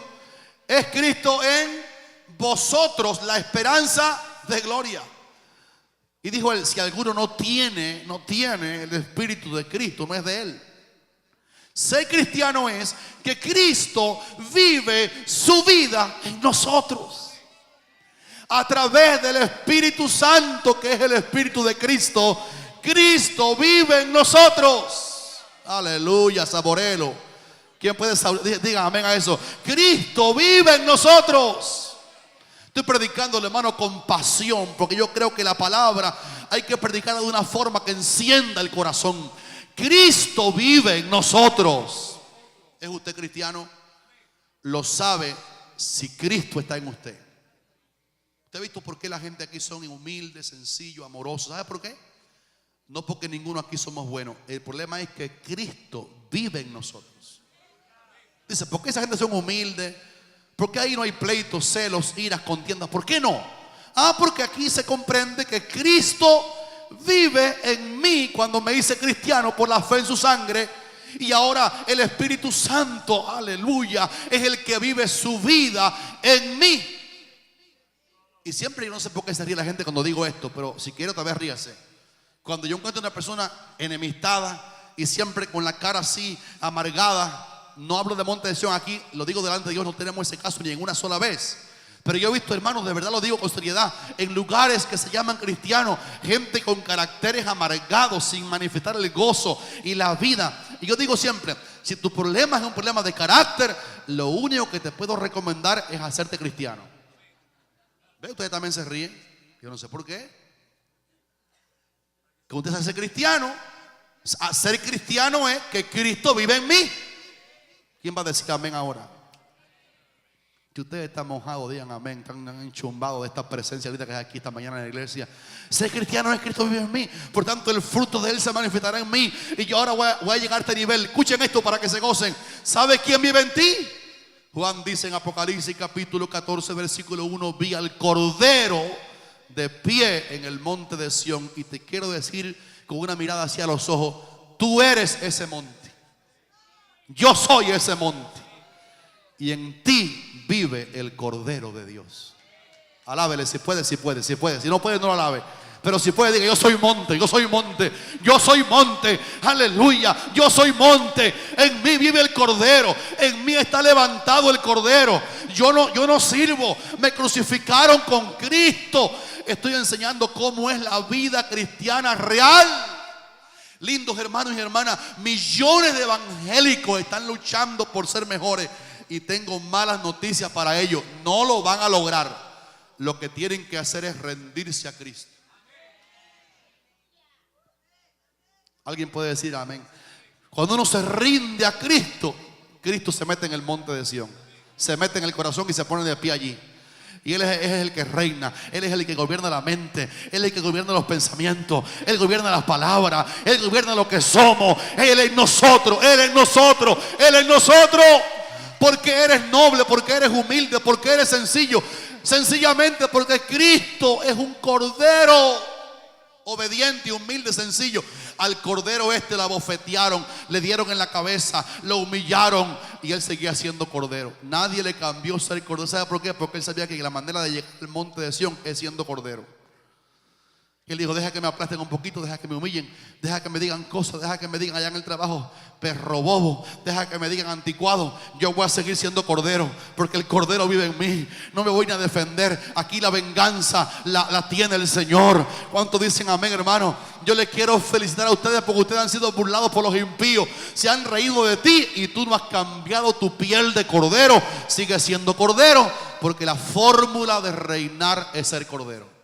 Es Cristo en vosotros la esperanza de gloria. Y dijo él, si alguno no tiene el Espíritu de Cristo, no es de él. Ser cristiano es que Cristo vive su vida en nosotros. A través del Espíritu Santo, que es el Espíritu de Cristo, Cristo vive en nosotros. Aleluya, saborelo. ¿Quién puede saber? Diga amén a eso. Cristo vive en nosotros. Estoy predicando, hermano, con pasión, porque yo creo que la palabra hay que predicarla de una forma que encienda el corazón. Cristo vive en nosotros. ¿Es usted cristiano? Lo sabe si Cristo está en usted. ¿Usted ha visto por qué la gente aquí son humildes, sencillos, amorosos? ¿Sabe por qué? No porque ninguno aquí somos buenos. El problema es que Cristo vive en nosotros. Dice, ¿por qué esa gente son humildes? ¿Por qué ahí no hay pleitos, celos, iras, contiendas? ¿Por qué no? Porque aquí se comprende que Cristo vive en mí cuando me hice cristiano por la fe en su sangre. Y ahora el Espíritu Santo, aleluya, es el que vive su vida en mí. Y siempre, yo no sé por qué se ríe la gente cuando digo esto, pero si quiere otra vez ríase. Cuando yo encuentro una persona enemistada y siempre con la cara así amargada, no hablo de monte de Sión aquí, lo digo delante de Dios, no tenemos ese caso ni en una sola vez. Pero yo he visto, hermanos, de verdad lo digo con seriedad, en lugares que se llaman cristianos, gente con caracteres amargados, sin manifestar el gozo y la vida. Y yo digo siempre, si tu problema es un problema de carácter, lo único que te puedo recomendar es hacerte cristiano. ¿Ve? Ustedes también se ríen. Yo no sé por qué. Que usted se hace cristiano. Ser cristiano es que Cristo vive en mí. ¿Quién va a decir amén ahora? Que ustedes están mojados, digan amén. Están enchumbados de esta presencia ahorita que es aquí esta mañana en la iglesia. Ser cristiano es Cristo vive en mí. Por tanto, el fruto de Él se manifestará en mí. Y yo ahora voy a llegar a este nivel. Escuchen esto para que se gocen. ¿Sabe quién vive en ti? Juan dice en Apocalipsis capítulo 14 versículo 1, vi al Cordero de pie en el monte de Sión. Y te quiero decir con una mirada hacia los ojos, tú eres ese monte. Yo soy ese monte. Y en ti vive el Cordero de Dios. Alábele si puede, si puede, si puede. Si no puede, no lo alabe. Pero si puede, diga, yo soy monte, yo soy monte, yo soy monte, aleluya, yo soy monte. En mí vive el Cordero, en mí está levantado el Cordero. Yo no sirvo, me crucificaron con Cristo. Estoy enseñando cómo es la vida cristiana real. Lindos hermanos y hermanas, millones de evangélicos están luchando por ser mejores. Y tengo malas noticias para ellos, no lo van a lograr. Lo que tienen que hacer es rendirse a Cristo. Alguien puede decir amén. Cuando uno se rinde a Cristo, Cristo se mete en el monte de Sión, se mete en el corazón y se pone de pie allí. Y Él es el que reina, Él es el que gobierna la mente, Él es el que gobierna los pensamientos, Él gobierna las palabras, Él gobierna lo que somos. Él es nosotros, Él es nosotros, Él es nosotros. Porque eres noble, porque eres humilde, porque eres sencillo. Sencillamente porque Cristo es un cordero obediente, humilde, sencillo. Al cordero la bofetearon, le dieron en la cabeza, lo humillaron y él seguía siendo cordero. Nadie le cambió ser cordero. ¿Sabe por qué? Porque él sabía que la manera de llegar al monte de Sión es siendo cordero. Y él dijo: deja que me aplasten un poquito, deja que me humillen, deja que me digan cosas, deja que me digan allá en el trabajo, perro bobo, deja que me digan anticuado. Yo voy a seguir siendo cordero, porque el cordero vive en mí. No me voy ni a defender. Aquí la venganza la tiene el Señor. ¿Cuántos dicen amén, hermano? Yo les quiero felicitar a ustedes porque ustedes han sido burlados por los impíos. Se han reído de ti y tú no has cambiado tu piel de cordero. Sigue siendo cordero, porque la fórmula de reinar es ser cordero.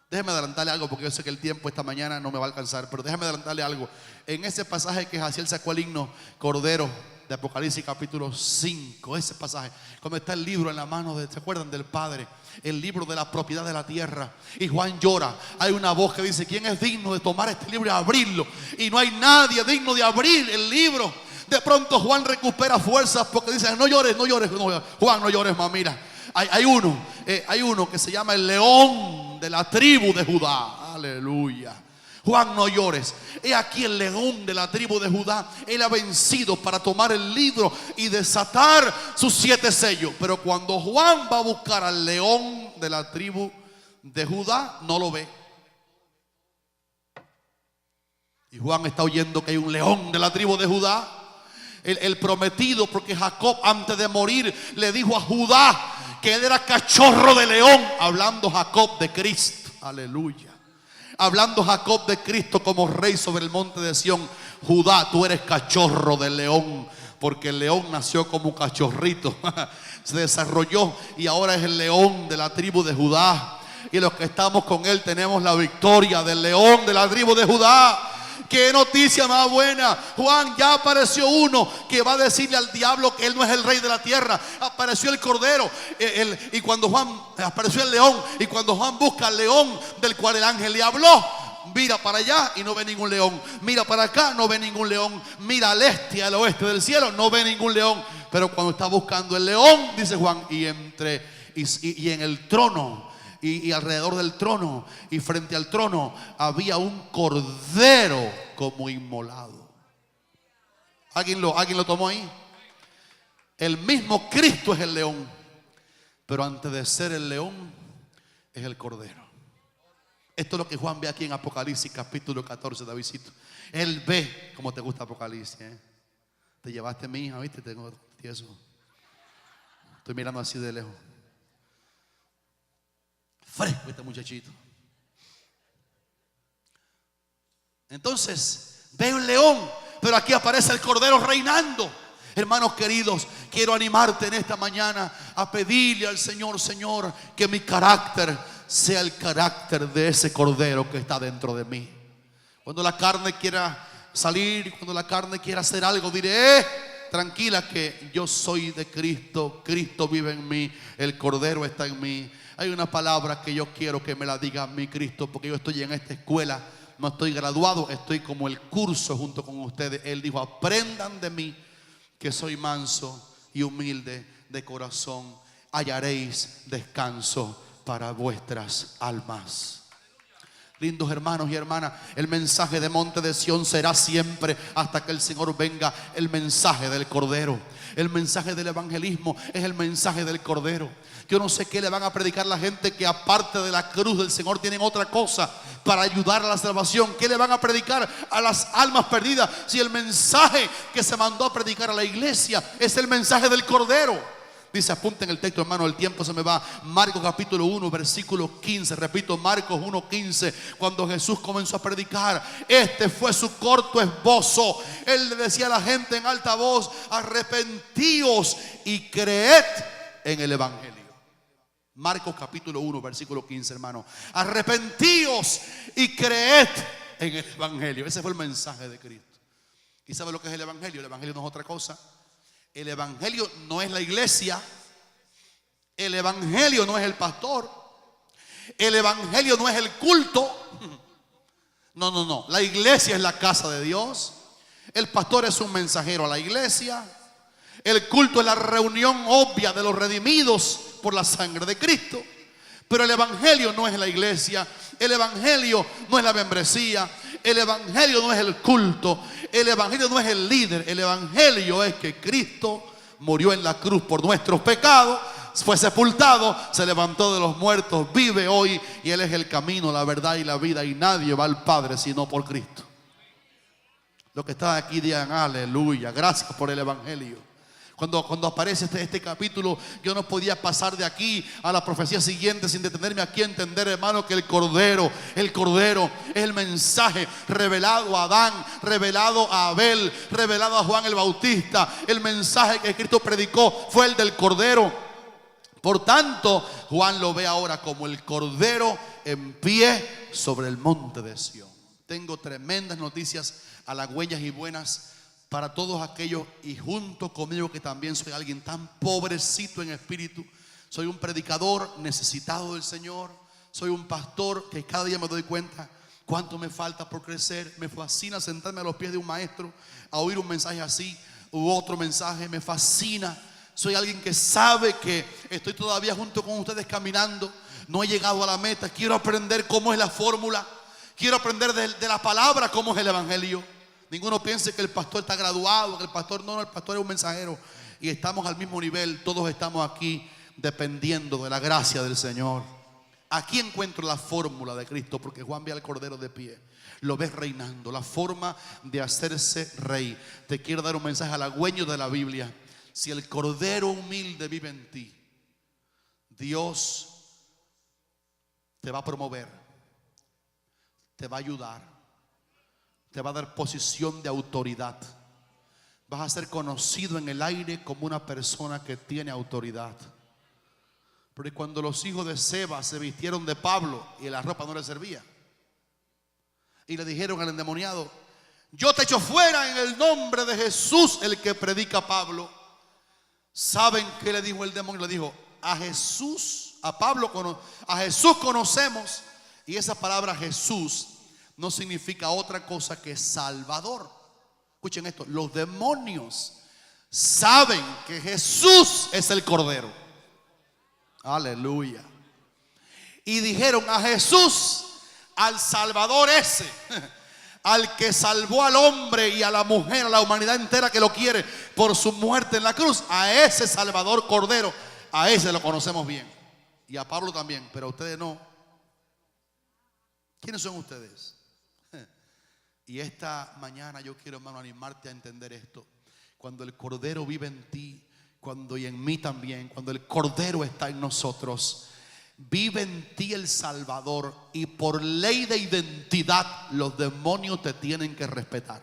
Déjeme adelantarle algo, porque yo sé que el tiempo esta mañana no me va a alcanzar, pero déjeme adelantarle algo. En ese pasaje que Jaciel sacó el himno Cordero de Apocalipsis capítulo 5, ese pasaje, cuando está el libro en la mano ¿se acuerdan? Del Padre, el libro de la propiedad de la tierra, y Juan llora. Hay una voz que dice: ¿quién es digno de tomar este libro y abrirlo? Y no hay nadie digno de abrir el libro. De pronto Juan recupera fuerzas porque dice: no llores, no llores, no, Juan, no llores más. Mira, hay uno que se llama el león de la tribu de Judá. Aleluya. Juan, no llores. He aquí el león de la tribu de Judá. Él ha vencido para tomar el libro y desatar sus 7 sellos. Pero cuando Juan va a buscar al león de la tribu de Judá, no lo ve. Y Juan está oyendo que hay un león de la tribu de Judá, el prometido, porque Jacob antes de morir le dijo a Judá que él era cachorro de león. Hablando Jacob de Cristo. Aleluya. Hablando Jacob de Cristo como rey sobre el monte de Sión. Judá, tú eres cachorro de león, porque el león nació como un cachorrito, se desarrolló y ahora es el león de la tribu de Judá. Y los que estamos con él tenemos la victoria del león de la tribu de Judá. Qué noticia más buena. Juan, ya apareció uno que va a decirle al diablo que él no es el rey de la tierra. Apareció el cordero, y cuando Juan apareció el león, y cuando Juan busca al león del cual el ángel le habló, mira para allá y no ve ningún león. Mira para acá, no ve ningún león. Mira al este y al oeste del cielo, no ve ningún león. Pero cuando está buscando el león, dice Juan, y en el trono, y alrededor del trono y frente al trono había un cordero como inmolado. ¿Alguien lo tomó ahí? El mismo Cristo es el león, pero antes de ser el león es el cordero. Esto es lo que Juan ve aquí en Apocalipsis capítulo 14, Davidcito. Él ve, como te gusta Apocalipsis, ¿eh? Te llevaste mi hija, ¿viste? Tengo tieso. Estoy mirando así de lejos. Fresco este muchachito. Entonces ve un león, pero aquí aparece el cordero reinando. Hermanos queridos, quiero animarte en esta mañana a pedirle al Señor: Señor, que mi carácter sea el carácter de ese cordero que está dentro de mí. Cuando la carne quiera salir, cuando la carne quiera hacer algo, diré: tranquila, que yo soy de Cristo, Cristo vive en mí, el cordero está en mí. Hay una palabra que yo quiero que me la diga a mí Cristo, porque yo estoy en esta escuela, no estoy graduado, estoy como el curso junto con ustedes. Él dijo: aprendan de mí, que soy manso y humilde de corazón, hallaréis descanso para vuestras almas. Lindos hermanos y hermanas, el mensaje de Monte de Sión será siempre, hasta que el Señor venga, el mensaje del Cordero. El mensaje del evangelismo es el mensaje del Cordero. Yo no sé qué le van a predicar a la gente que aparte de la cruz del Señor tienen otra cosa para ayudar a la salvación. ¿Qué le van a predicar a las almas perdidas si el mensaje que se mandó a predicar a la iglesia es el mensaje del Cordero? Dice, apunten el texto, hermano, el tiempo se me va. Marcos capítulo 1, versículo 15. Repito, Marcos 1, 15. Cuando Jesús comenzó a predicar, este fue su corto esbozo. Él le decía a la gente en alta voz: arrepentíos y creed en el evangelio. Marcos capítulo 1, versículo 15, hermano. Arrepentíos y creed en el evangelio. Ese fue el mensaje de Cristo. ¿Y sabe lo que es el evangelio? El evangelio no es otra cosa. El evangelio no es la iglesia. El evangelio no es el pastor. El evangelio no es el culto. No. La iglesia es la casa de Dios. El pastor es un mensajero a la iglesia. El culto es la reunión obvia de los redimidos por la sangre de Cristo. Pero el evangelio no es la iglesia, el evangelio no es la membresía, el evangelio no es el culto, el evangelio no es el líder. El evangelio es que Cristo murió en la cruz por nuestros pecados, fue sepultado, se levantó de los muertos, vive hoy, y Él es el camino, la verdad y la vida, y nadie va al Padre sino por Cristo. Los que están aquí digan aleluya, gracias por el evangelio. Cuando aparece este capítulo, yo no podía pasar de aquí a la profecía siguiente sin detenerme aquí a entender, hermano, que el Cordero es el mensaje revelado a Adán, revelado a Abel, revelado a Juan el Bautista. El mensaje que Cristo predicó fue el del Cordero. Por tanto, Juan lo ve ahora como el Cordero en pie sobre el monte de Sión. Tengo tremendas noticias halagüeñas y buenas para todos aquellos, y junto conmigo que también soy alguien tan pobrecito en espíritu. Soy un predicador necesitado del Señor. Soy un pastor que cada día me doy cuenta cuánto me falta por crecer. Me fascina sentarme a los pies de un maestro a oír un mensaje así u otro mensaje. Me fascina. Soy alguien que sabe que estoy todavía junto con ustedes caminando. No he llegado a la meta. Quiero aprender cómo es la fórmula. Quiero aprender de la palabra cómo es el evangelio. Ninguno piense que el pastor está graduado, que el pastor no, el pastor es un mensajero. Y estamos al mismo nivel, todos estamos aquí dependiendo de la gracia del Señor. Aquí encuentro la fórmula de Cristo, porque Juan ve al Cordero de pie, lo ves reinando, la forma de hacerse rey. Te quiero dar un mensaje halagüeño de la Biblia. Si el Cordero humilde vive en ti, Dios te va a promover, te va a ayudar, te va a dar posición de autoridad. Vas a ser conocido en el aire como una persona que tiene autoridad. Porque cuando los hijos de Seba se vistieron de Pablo y la ropa no les servía, y le dijeron al endemoniado: yo te echo fuera en el nombre de Jesús, el que predica Pablo. ¿Saben qué le dijo el demonio? Le dijo: a Jesús conocemos. Y esa palabra Jesús no significa otra cosa que Salvador. Escuchen esto: los demonios saben que Jesús es el Cordero. Aleluya. Y dijeron: a Jesús, al Salvador ese, al que salvó al hombre y a la mujer, a la humanidad entera que lo quiere por su muerte en la cruz, a ese Salvador Cordero, a ese lo conocemos bien. Y a Pablo también, pero a ustedes no. ¿Quiénes son ustedes? Y esta mañana yo quiero, hermano, animarte a entender esto. Cuando el Cordero vive en ti, cuando y en mí también, cuando el Cordero está en nosotros, vive en ti el Salvador, y por ley de identidad los demonios te tienen que respetar.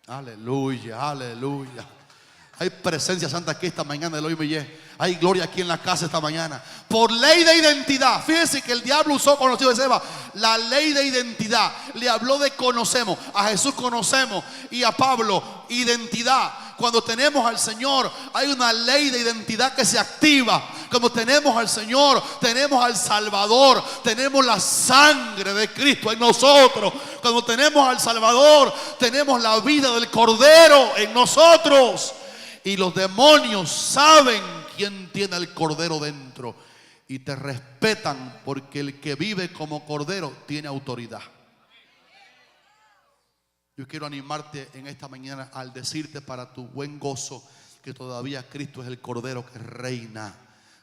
Aleluya, aleluya. Hay presencia santa aquí esta mañana, Elohim Yeh. Hay gloria aquí en la casa esta mañana. Por ley de identidad. Fíjense que el diablo usó con los hijos de Seba la ley de identidad. Le habló de conocemos. A Jesús conocemos, y a Pablo identidad. Cuando tenemos al Señor, hay una ley de identidad que se activa. Cuando tenemos al Señor, tenemos al Salvador, tenemos la sangre de Cristo en nosotros. Cuando tenemos al Salvador, tenemos la vida del Cordero en nosotros. Y los demonios saben quién tiene el Cordero dentro, y te respetan, porque el que vive como Cordero tiene autoridad. Yo quiero animarte en esta mañana al decirte, para tu buen gozo, que todavía Cristo es el Cordero que reina.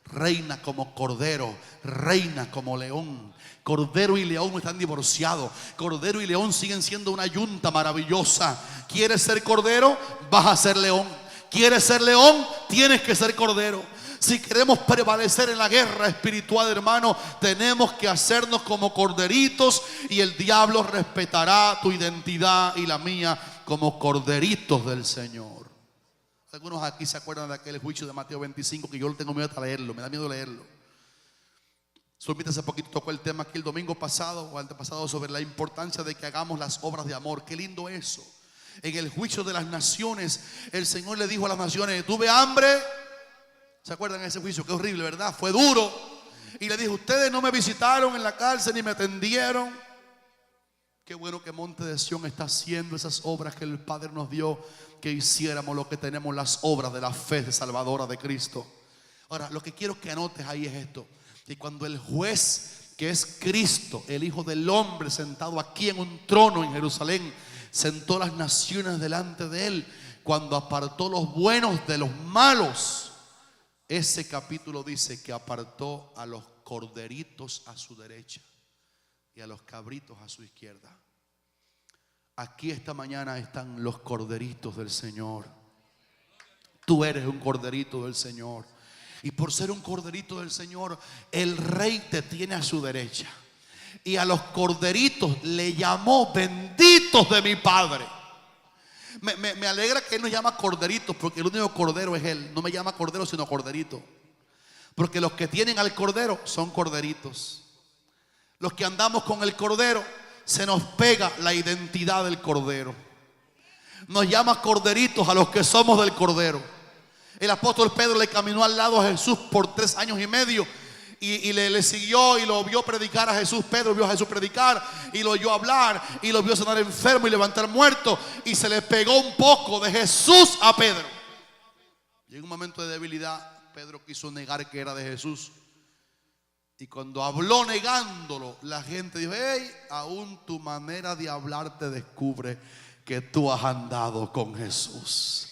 Reina como Cordero, reina como león. Cordero y león no están divorciados. Cordero y león siguen siendo una yunta maravillosa. ¿Quieres ser Cordero? Vas a ser león. ¿Quieres ser león? Tienes que ser Cordero. Si queremos prevalecer en la guerra espiritual, hermano, tenemos que hacernos como corderitos, y el diablo respetará tu identidad y la mía como corderitos del Señor. Algunos aquí se acuerdan de aquel juicio de Mateo 25, que yo lo tengo miedo de leerlo, me da miedo leerlo. Solamente hace poquito tocó el tema aquí el domingo pasado o antepasado sobre la importancia de que hagamos las obras de amor. Qué lindo eso. En el juicio de las naciones, el Señor le dijo a las naciones: tuve hambre. ¿Se acuerdan de ese juicio? Qué horrible, ¿verdad? Fue duro. Y le dijo: ustedes no me visitaron en la cárcel ni me atendieron. Qué bueno que Monte de Sión está haciendo esas obras que el Padre nos dio que hiciéramos, lo que tenemos, las obras de la fe salvadora de Cristo. Ahora, lo que quiero que anotes ahí es esto: que cuando el juez, que es Cristo, el Hijo del Hombre, sentado aquí en un trono en Jerusalén, sentó las naciones delante de él, cuando apartó los buenos de los malos, ese capítulo dice que apartó a los corderitos a su derecha y a los cabritos a su izquierda. Aquí esta mañana están los corderitos del Señor. Tú eres un corderito del Señor. Y por ser un corderito del Señor, el Rey te tiene a su derecha. Y a los corderitos le llamó benditos de mi Padre. Me alegra que Él nos llama corderitos, porque el único cordero es Él. No me llama cordero sino corderito. Porque los que tienen al cordero son corderitos. Los que andamos con el cordero, se nos pega la identidad del cordero. Nos llama corderitos a los que somos del cordero. El apóstol Pedro le caminó al lado a Jesús por 3 años y medio. Y le siguió y lo vio predicar a Jesús. Pedro vio a Jesús predicar y lo oyó hablar y lo vio sanar enfermo y levantar muerto. Y se le pegó un poco de Jesús a Pedro. Y en un momento de debilidad, Pedro quiso negar que era de Jesús. Y cuando habló negándolo, la gente dijo: hey, aún tu manera de hablar te descubre que tú has andado con Jesús.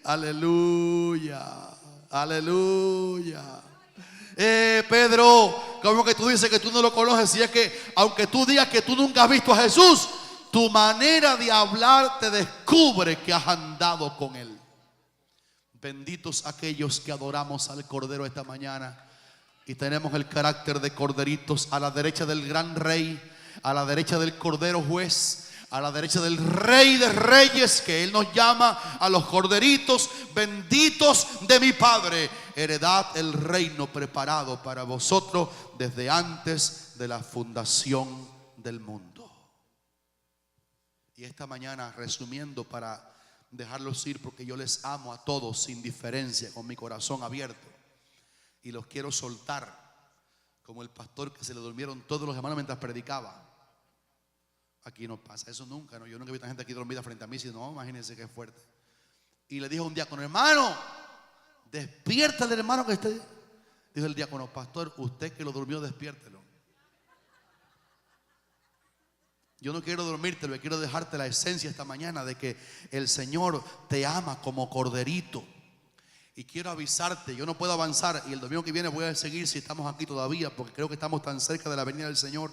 Aleluya. Aleluya. Pedro, ¿cómo que tú dices que tú no lo conoces? Si es que aunque tú digas que tú nunca has visto a Jesús, tu manera de hablar te descubre que has andado con Él. Benditos aquellos que adoramos al Cordero esta mañana y tenemos el carácter de corderitos, a la derecha del gran Rey, a la derecha del Cordero Juez, a la derecha del Rey de Reyes, que Él nos llama a los corderitos, benditos de mi Padre. Heredad el reino preparado para vosotros desde antes de la fundación del mundo. Y esta mañana, resumiendo para dejarlos ir, porque yo les amo a todos sin diferencia, con mi corazón abierto, y los quiero soltar, como el pastor que se le durmieron todos los hermanos mientras predicaba. Aquí no pasa eso nunca, ¿no? Yo nunca he visto a gente aquí dormida frente a mí. Si no, imagínense qué fuerte. Y le dijo un diácono: hermano, despierta al hermano que esté. Dijo el diácono: pastor, usted que lo durmió, despiértelo. Yo no quiero dormirte, quiero dejarte la esencia esta mañana de que el Señor te ama como corderito. Y quiero avisarte, yo no puedo avanzar y el domingo que viene voy a seguir si estamos aquí todavía, porque creo que estamos tan cerca de la venida del Señor.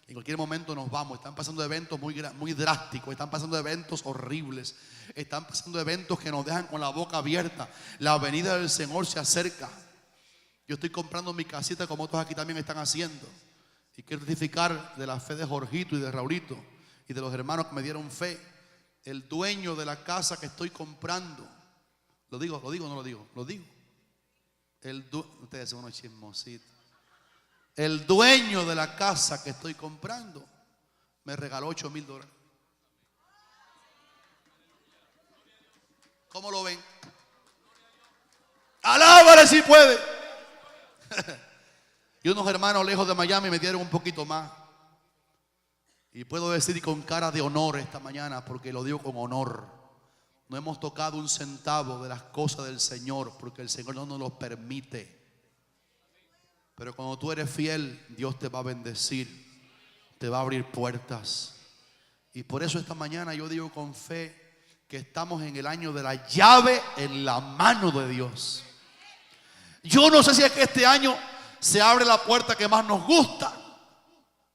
En cualquier momento nos vamos. Están pasando eventos muy drásticos. Están pasando eventos horribles. Están pasando eventos que nos dejan con la boca abierta. La venida del Señor se acerca. Yo estoy comprando mi casita, como otros aquí también están haciendo. Y quiero testificar de la fe de Jorgito y de Raulito y de los hermanos que me dieron fe. El dueño de la casa que estoy comprando, ¿lo digo o no lo digo? Lo digo. Ustedes son unos chismositos. El dueño de la casa que estoy comprando me regaló $8,000. ¿Cómo lo ven? Alábale si puede. Y unos hermanos lejos de Miami me dieron un poquito más. Y puedo decir con cara de honor esta mañana, porque lo digo con honor: no hemos tocado un centavo de las cosas del Señor, porque el Señor no nos lo permite. Pero cuando tú eres fiel, Dios te va a bendecir, te va a abrir puertas. Y por eso esta mañana yo digo con fe que estamos en el año de la llave en la mano de Dios. Yo no sé si es que este año se abre la puerta que más nos gusta,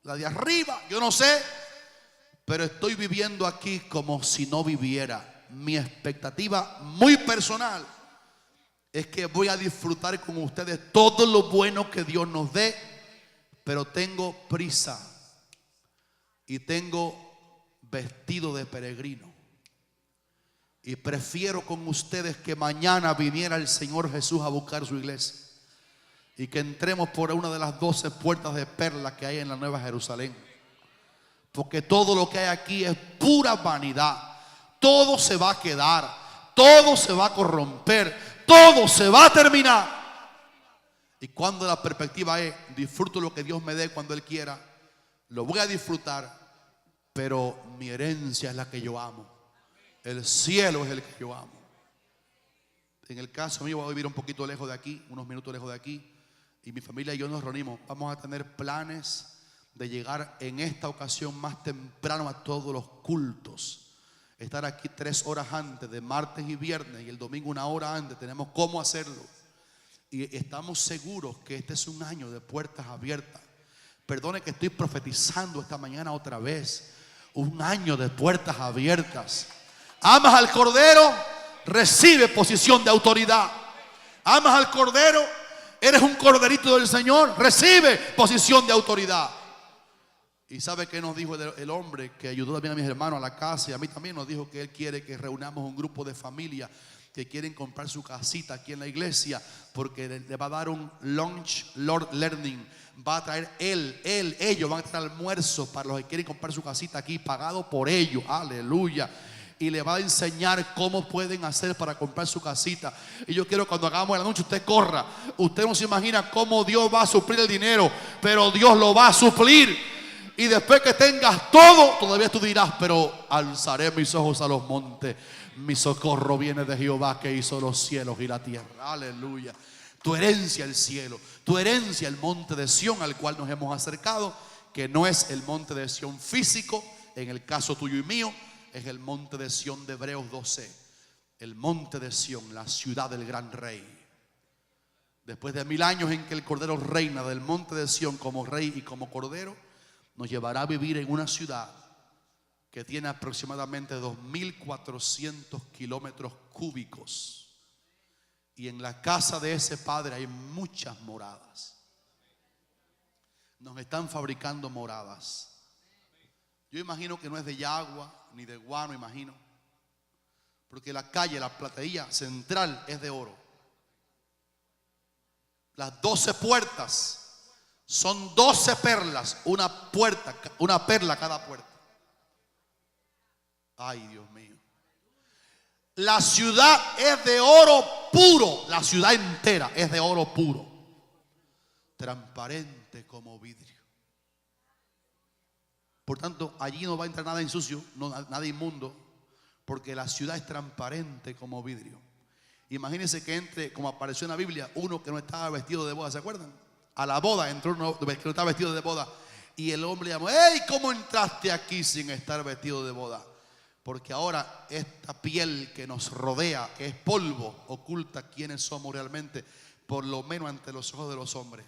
la de arriba, yo no sé, pero estoy viviendo aquí como si no viviera. Mi expectativa muy personal es que voy a disfrutar con ustedes todo lo bueno que Dios nos dé, pero tengo prisa y tengo vestido de peregrino. Y prefiero con ustedes que mañana viniera el Señor Jesús a buscar su iglesia y que entremos por una de las 12 puertas de perla que hay en la Nueva Jerusalén. Porque todo lo que hay aquí es pura vanidad. Todo se va a quedar, todo se va a corromper, todo se va a terminar. Y cuando la perspectiva es: disfruto lo que Dios me dé cuando Él quiera, lo voy a disfrutar, pero mi herencia es la que yo amo. El cielo es el que yo amo. En el caso mío, voy a vivir un poquito lejos de aquí, unos minutos lejos de aquí, y mi familia y yo nos reunimos. Vamos a tener planes de llegar en esta ocasión más temprano a todos los cultos. Estar aquí 3 horas antes, de martes y viernes, y el domingo 1 hora antes. Tenemos cómo hacerlo. Y estamos seguros que este es un año de puertas abiertas. Perdone que estoy profetizando esta mañana otra vez. Un año de puertas abiertas. Amas al Cordero, recibe posición de autoridad. Amas al Cordero, eres un corderito del Señor, recibe posición de autoridad. Y sabe que nos dijo el hombre que ayudó también a mis hermanos a la casa, y a mí también nos dijo que él quiere que reunamos un grupo de familia que quieren comprar su casita aquí en la iglesia, porque le va a dar un lunch Lord Learning. Va a traer ellos van a traer almuerzo para los que quieren comprar su casita aquí, pagado por ellos. Aleluya. Y le va a enseñar cómo pueden hacer para comprar su casita. Y yo quiero, cuando hagamos el anuncio, usted corra. Usted no se imagina cómo Dios va a suplir el dinero, pero Dios lo va a suplir. Y después que tengas todo, todavía tú dirás: pero alzaré mis ojos a los montes, mi socorro viene de Jehová, que hizo los cielos y la tierra. Aleluya. Tu herencia el cielo, tu herencia el monte de Sión, al cual nos hemos acercado, que no es el monte de Sión físico, en el caso tuyo y mío, es el monte de Sión de Hebreos 12. El monte de Sión, la ciudad del gran rey. Después de 1000 años en que el Cordero reina, del monte de Sión como rey y como Cordero, nos llevará a vivir en una ciudad que tiene aproximadamente 2400 kilómetros cúbicos. Y en la casa de ese Padre hay muchas moradas. Nos están fabricando moradas. Yo imagino que no es de Yagua ni de Guano, imagino, porque la calle, la platería central es de oro. Las 12 puertas son 12 perlas, una perla cada puerta. Ay, Dios mío. La ciudad es de oro puro. La ciudad entera es de oro puro, transparente como vidrio. Por tanto, allí no va a entrar nada insucio, nada inmundo, porque la ciudad es transparente como vidrio. Imagínense que entre, como apareció en la Biblia, uno que no estaba vestido de boda. ¿Se acuerdan? A la boda entró uno que no estaba vestido de boda, y el hombre llamó: ¡hey! ¿Cómo entraste aquí sin estar vestido de boda? Porque ahora esta piel que nos rodea, que es polvo, oculta quiénes somos realmente, por lo menos ante los ojos de los hombres.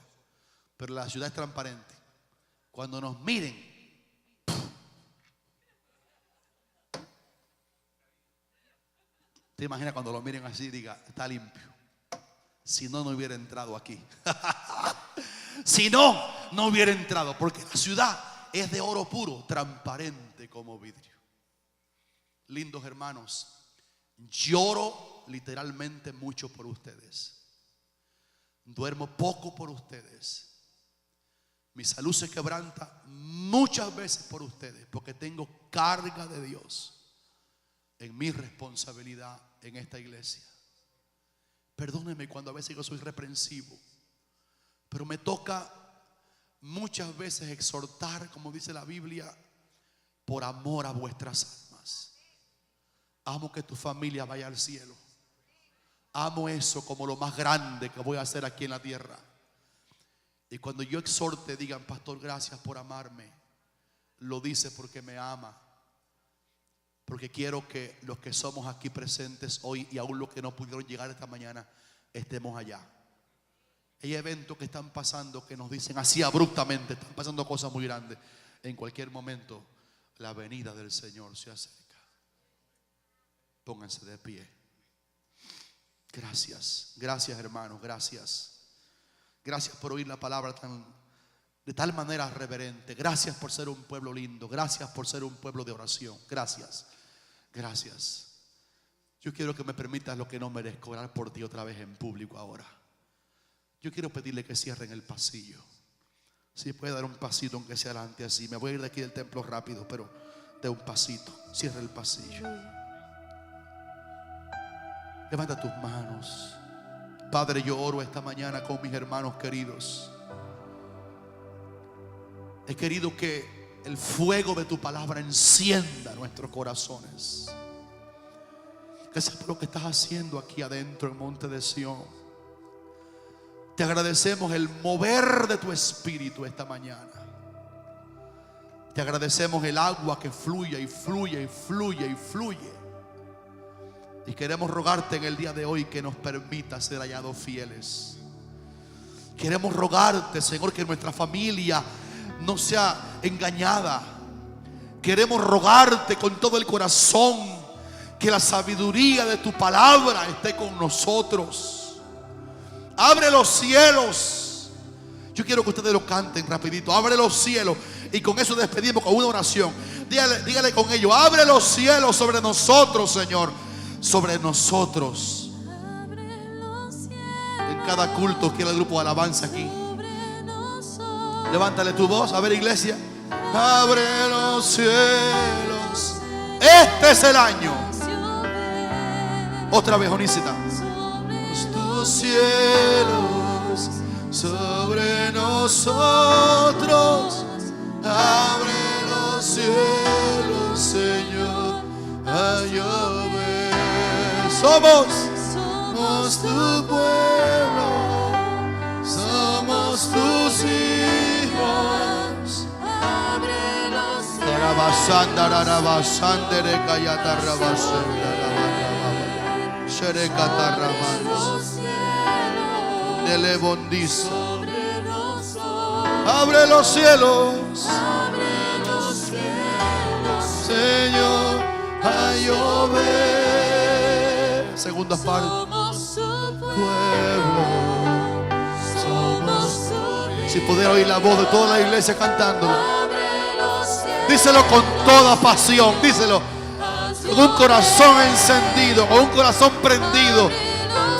Pero la ciudad es transparente. Cuando nos miren, ¿te imaginas cuando lo miren así? Diga: está limpio. Si no, no hubiera entrado aquí. Si no, no hubiera entrado. Porque la ciudad es de oro puro, transparente como vidrio. Lindos hermanos, lloro literalmente mucho por ustedes. Duermo poco por ustedes. Mi salud se quebranta muchas veces por ustedes, porque tengo carga de Dios en mi responsabilidad en esta iglesia. Perdónenme cuando a veces yo soy reprensivo, pero me toca muchas veces exhortar, como dice la Biblia, por amor a vuestras almas. Amo que tu familia vaya al cielo. Amo eso como lo más grande que voy a hacer aquí en la tierra. Y cuando yo exhorte, digan: pastor, gracias por amarme. Lo dice porque me ama. Porque quiero que los que somos aquí presentes hoy, y aún los que no pudieron llegar esta mañana, estemos allá. Hay eventos que están pasando que nos dicen así abruptamente: están pasando cosas muy grandes. En cualquier momento la venida del Señor se acerca. Pónganse de pie. Gracias, gracias hermanos, gracias. Gracias por oír la palabra de tal manera reverente. Gracias por ser un pueblo lindo. Gracias por ser un pueblo de oración. Gracias, gracias. Yo quiero que me permitas lo que no merezco, orar por ti otra vez en público ahora. Yo quiero pedirle que cierren el pasillo. Si puede dar un pasito, aunque sea adelante así. Me voy a ir de aquí del templo rápido, pero de un pasito. Cierra el pasillo. Levanta tus manos. Padre, yo oro esta mañana con mis hermanos queridos. He querido que el fuego de tu palabra encienda nuestros corazones. Gracias por lo que estás haciendo aquí adentro en Monte de Sión. Te agradecemos el mover de tu espíritu esta mañana. Te agradecemos el agua que fluye y fluye y fluye y fluye. Y queremos rogarte en el día de hoy que nos permita ser hallados fieles. Queremos rogarte, Señor, que nuestra familia no sea engañada. Queremos rogarte con todo el corazón que la sabiduría de tu palabra esté con nosotros. Abre los cielos. Yo quiero que ustedes lo canten rapidito. Abre los cielos. Y con eso despedimos con una oración. Dígale con ello: abre los cielos sobre nosotros, Señor. Sobre nosotros. En cada culto quiero el grupo de alabanza aquí. Levántale tu voz. A ver, iglesia. Abre los cielos. Este es el año. Otra vez, Onísita. Tus cielos sobre nosotros. Abre los cielos, Señor, a llover. Somos tu pueblo, somos tus hijos. Abre los cielos. Abre los cielos, Señor, a llover. Segunda parte. Pueblo, si pudiera oír la voz de toda la iglesia cantándolo. Díselo con toda pasión, díselo con un corazón encendido, con un corazón prendido,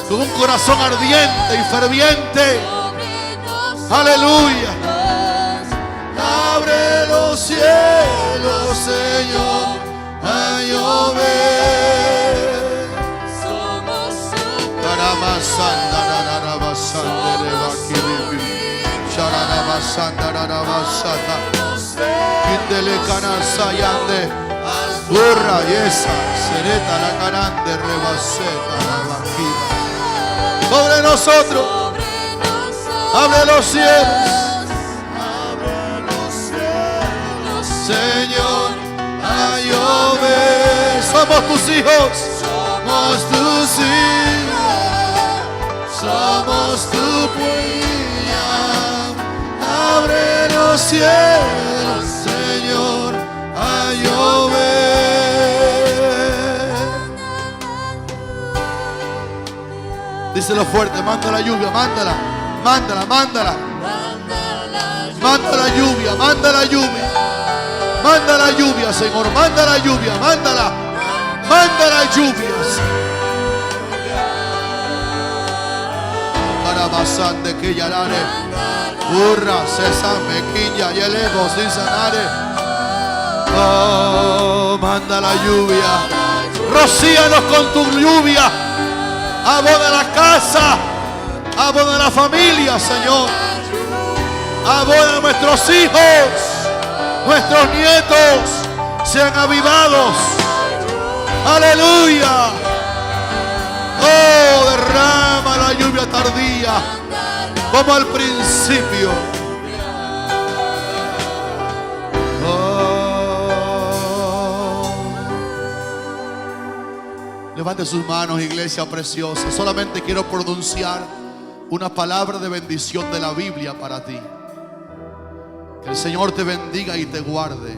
con un corazón ardiente y ferviente. Aleluya. Abre los cielos, Señor, a llover. Somos su sobre nosotros. Abre los cielos, Señor, a llover. Somos tus hijos, somos tus hijos, somos tu puña. Abre los cielos, Señor, a llover. Díselo fuerte: manda la lluvia, mándala, mándala, mándala. Manda la lluvia, manda la lluvia. Manda la lluvia, Señor, manda la lluvia, mándala. Manda las lluvias. Carabasante que yarare. Burra, sésame, quilla y elevos sin sanare. Oh, manda la lluvia. Rocíanos con tu lluvia. Abona la casa. Abona la familia, Señor. Abona a nuestros hijos. Nuestros nietos sean avivados. Aleluya. Oh, derrama la lluvia tardía como al principio. Oh. Levante sus manos, iglesia preciosa. Solamente quiero pronunciar una palabra de bendición de la Biblia para ti. Que el Señor te bendiga y te guarde.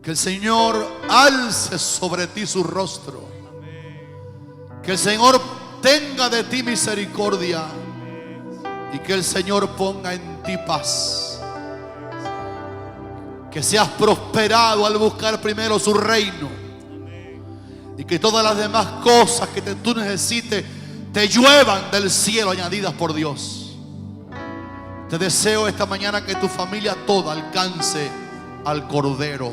Que el Señor alce sobre ti su rostro. Que el Señor tenga de ti misericordia. Y que el Señor ponga en ti paz. Que seas prosperado al buscar primero su reino. Y que todas las demás cosas que tú necesites te lluevan del cielo añadidas por Dios. Te deseo esta mañana que tu familia toda alcance al Cordero.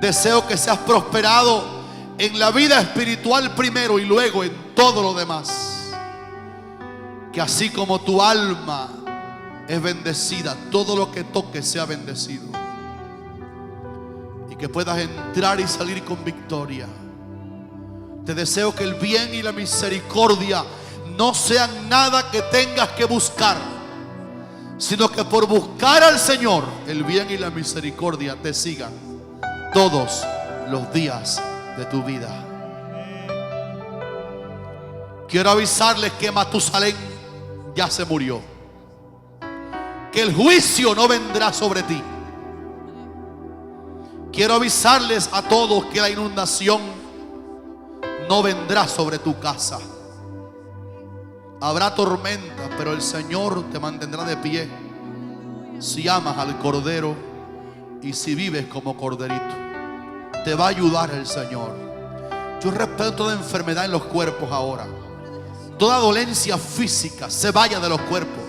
Deseo que seas prosperado en la vida espiritual primero y luego en todo lo demás. Que así como tu alma es bendecida, todo lo que toques sea bendecido. y que puedas entrar y salir con victoria. Te deseo que el bien y la misericordia no sean nada que tengas que buscar, sino que por buscar al Señor, el bien y la misericordia te sigan todos los días de tu vida. Quiero avisarles que Matusalén ya se murió, que el juicio no vendrá sobre ti. Quiero avisarles a todos que la inundación no vendrá sobre tu casa. Habrá tormenta, pero el Señor te mantendrá de pie si amas al Cordero y si vives como corderito. Te va a ayudar el Señor. Yo reprendo toda enfermedad en los cuerpos ahora. Toda dolencia física se vaya de los cuerpos.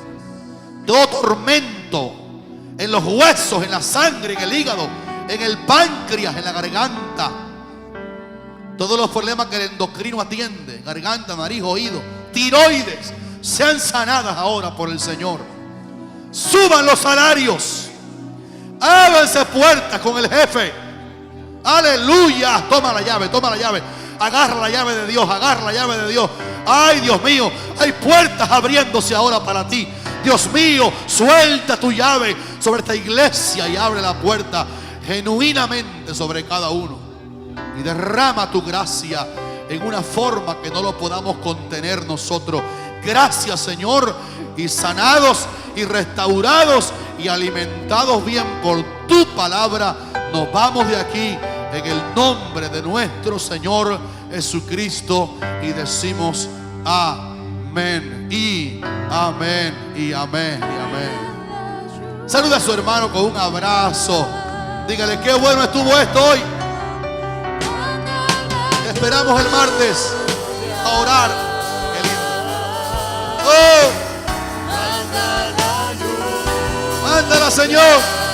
Todo tormento en los huesos, en la sangre, en el hígado, en el páncreas, en la garganta. Todos los problemas que el endocrino atiende, garganta, nariz, oído, tiroides, sean sanadas ahora por el Señor. Suban los salarios, ábranse puertas con el jefe. Aleluya. Toma la llave, toma la llave. Agarra la llave de Dios, agarra la llave de Dios. Ay, Dios mío, hay puertas abriéndose ahora para ti. Dios mío, suelta tu llave sobre esta iglesia y abre la puerta genuinamente sobre cada uno. Y derrama tu gracia en una forma que no lo podamos contener nosotros. Gracias, Señor. Y sanados y restaurados y alimentados bien por tu palabra, nos vamos de aquí en el nombre de nuestro Señor Jesucristo y decimos amén y amén y amén y amén. Saluda a su hermano con un abrazo. Dígale: qué bueno estuvo esto hoy. Te esperamos el martes a orar. Qué lindo. ¡Oh! Mándala, Señor.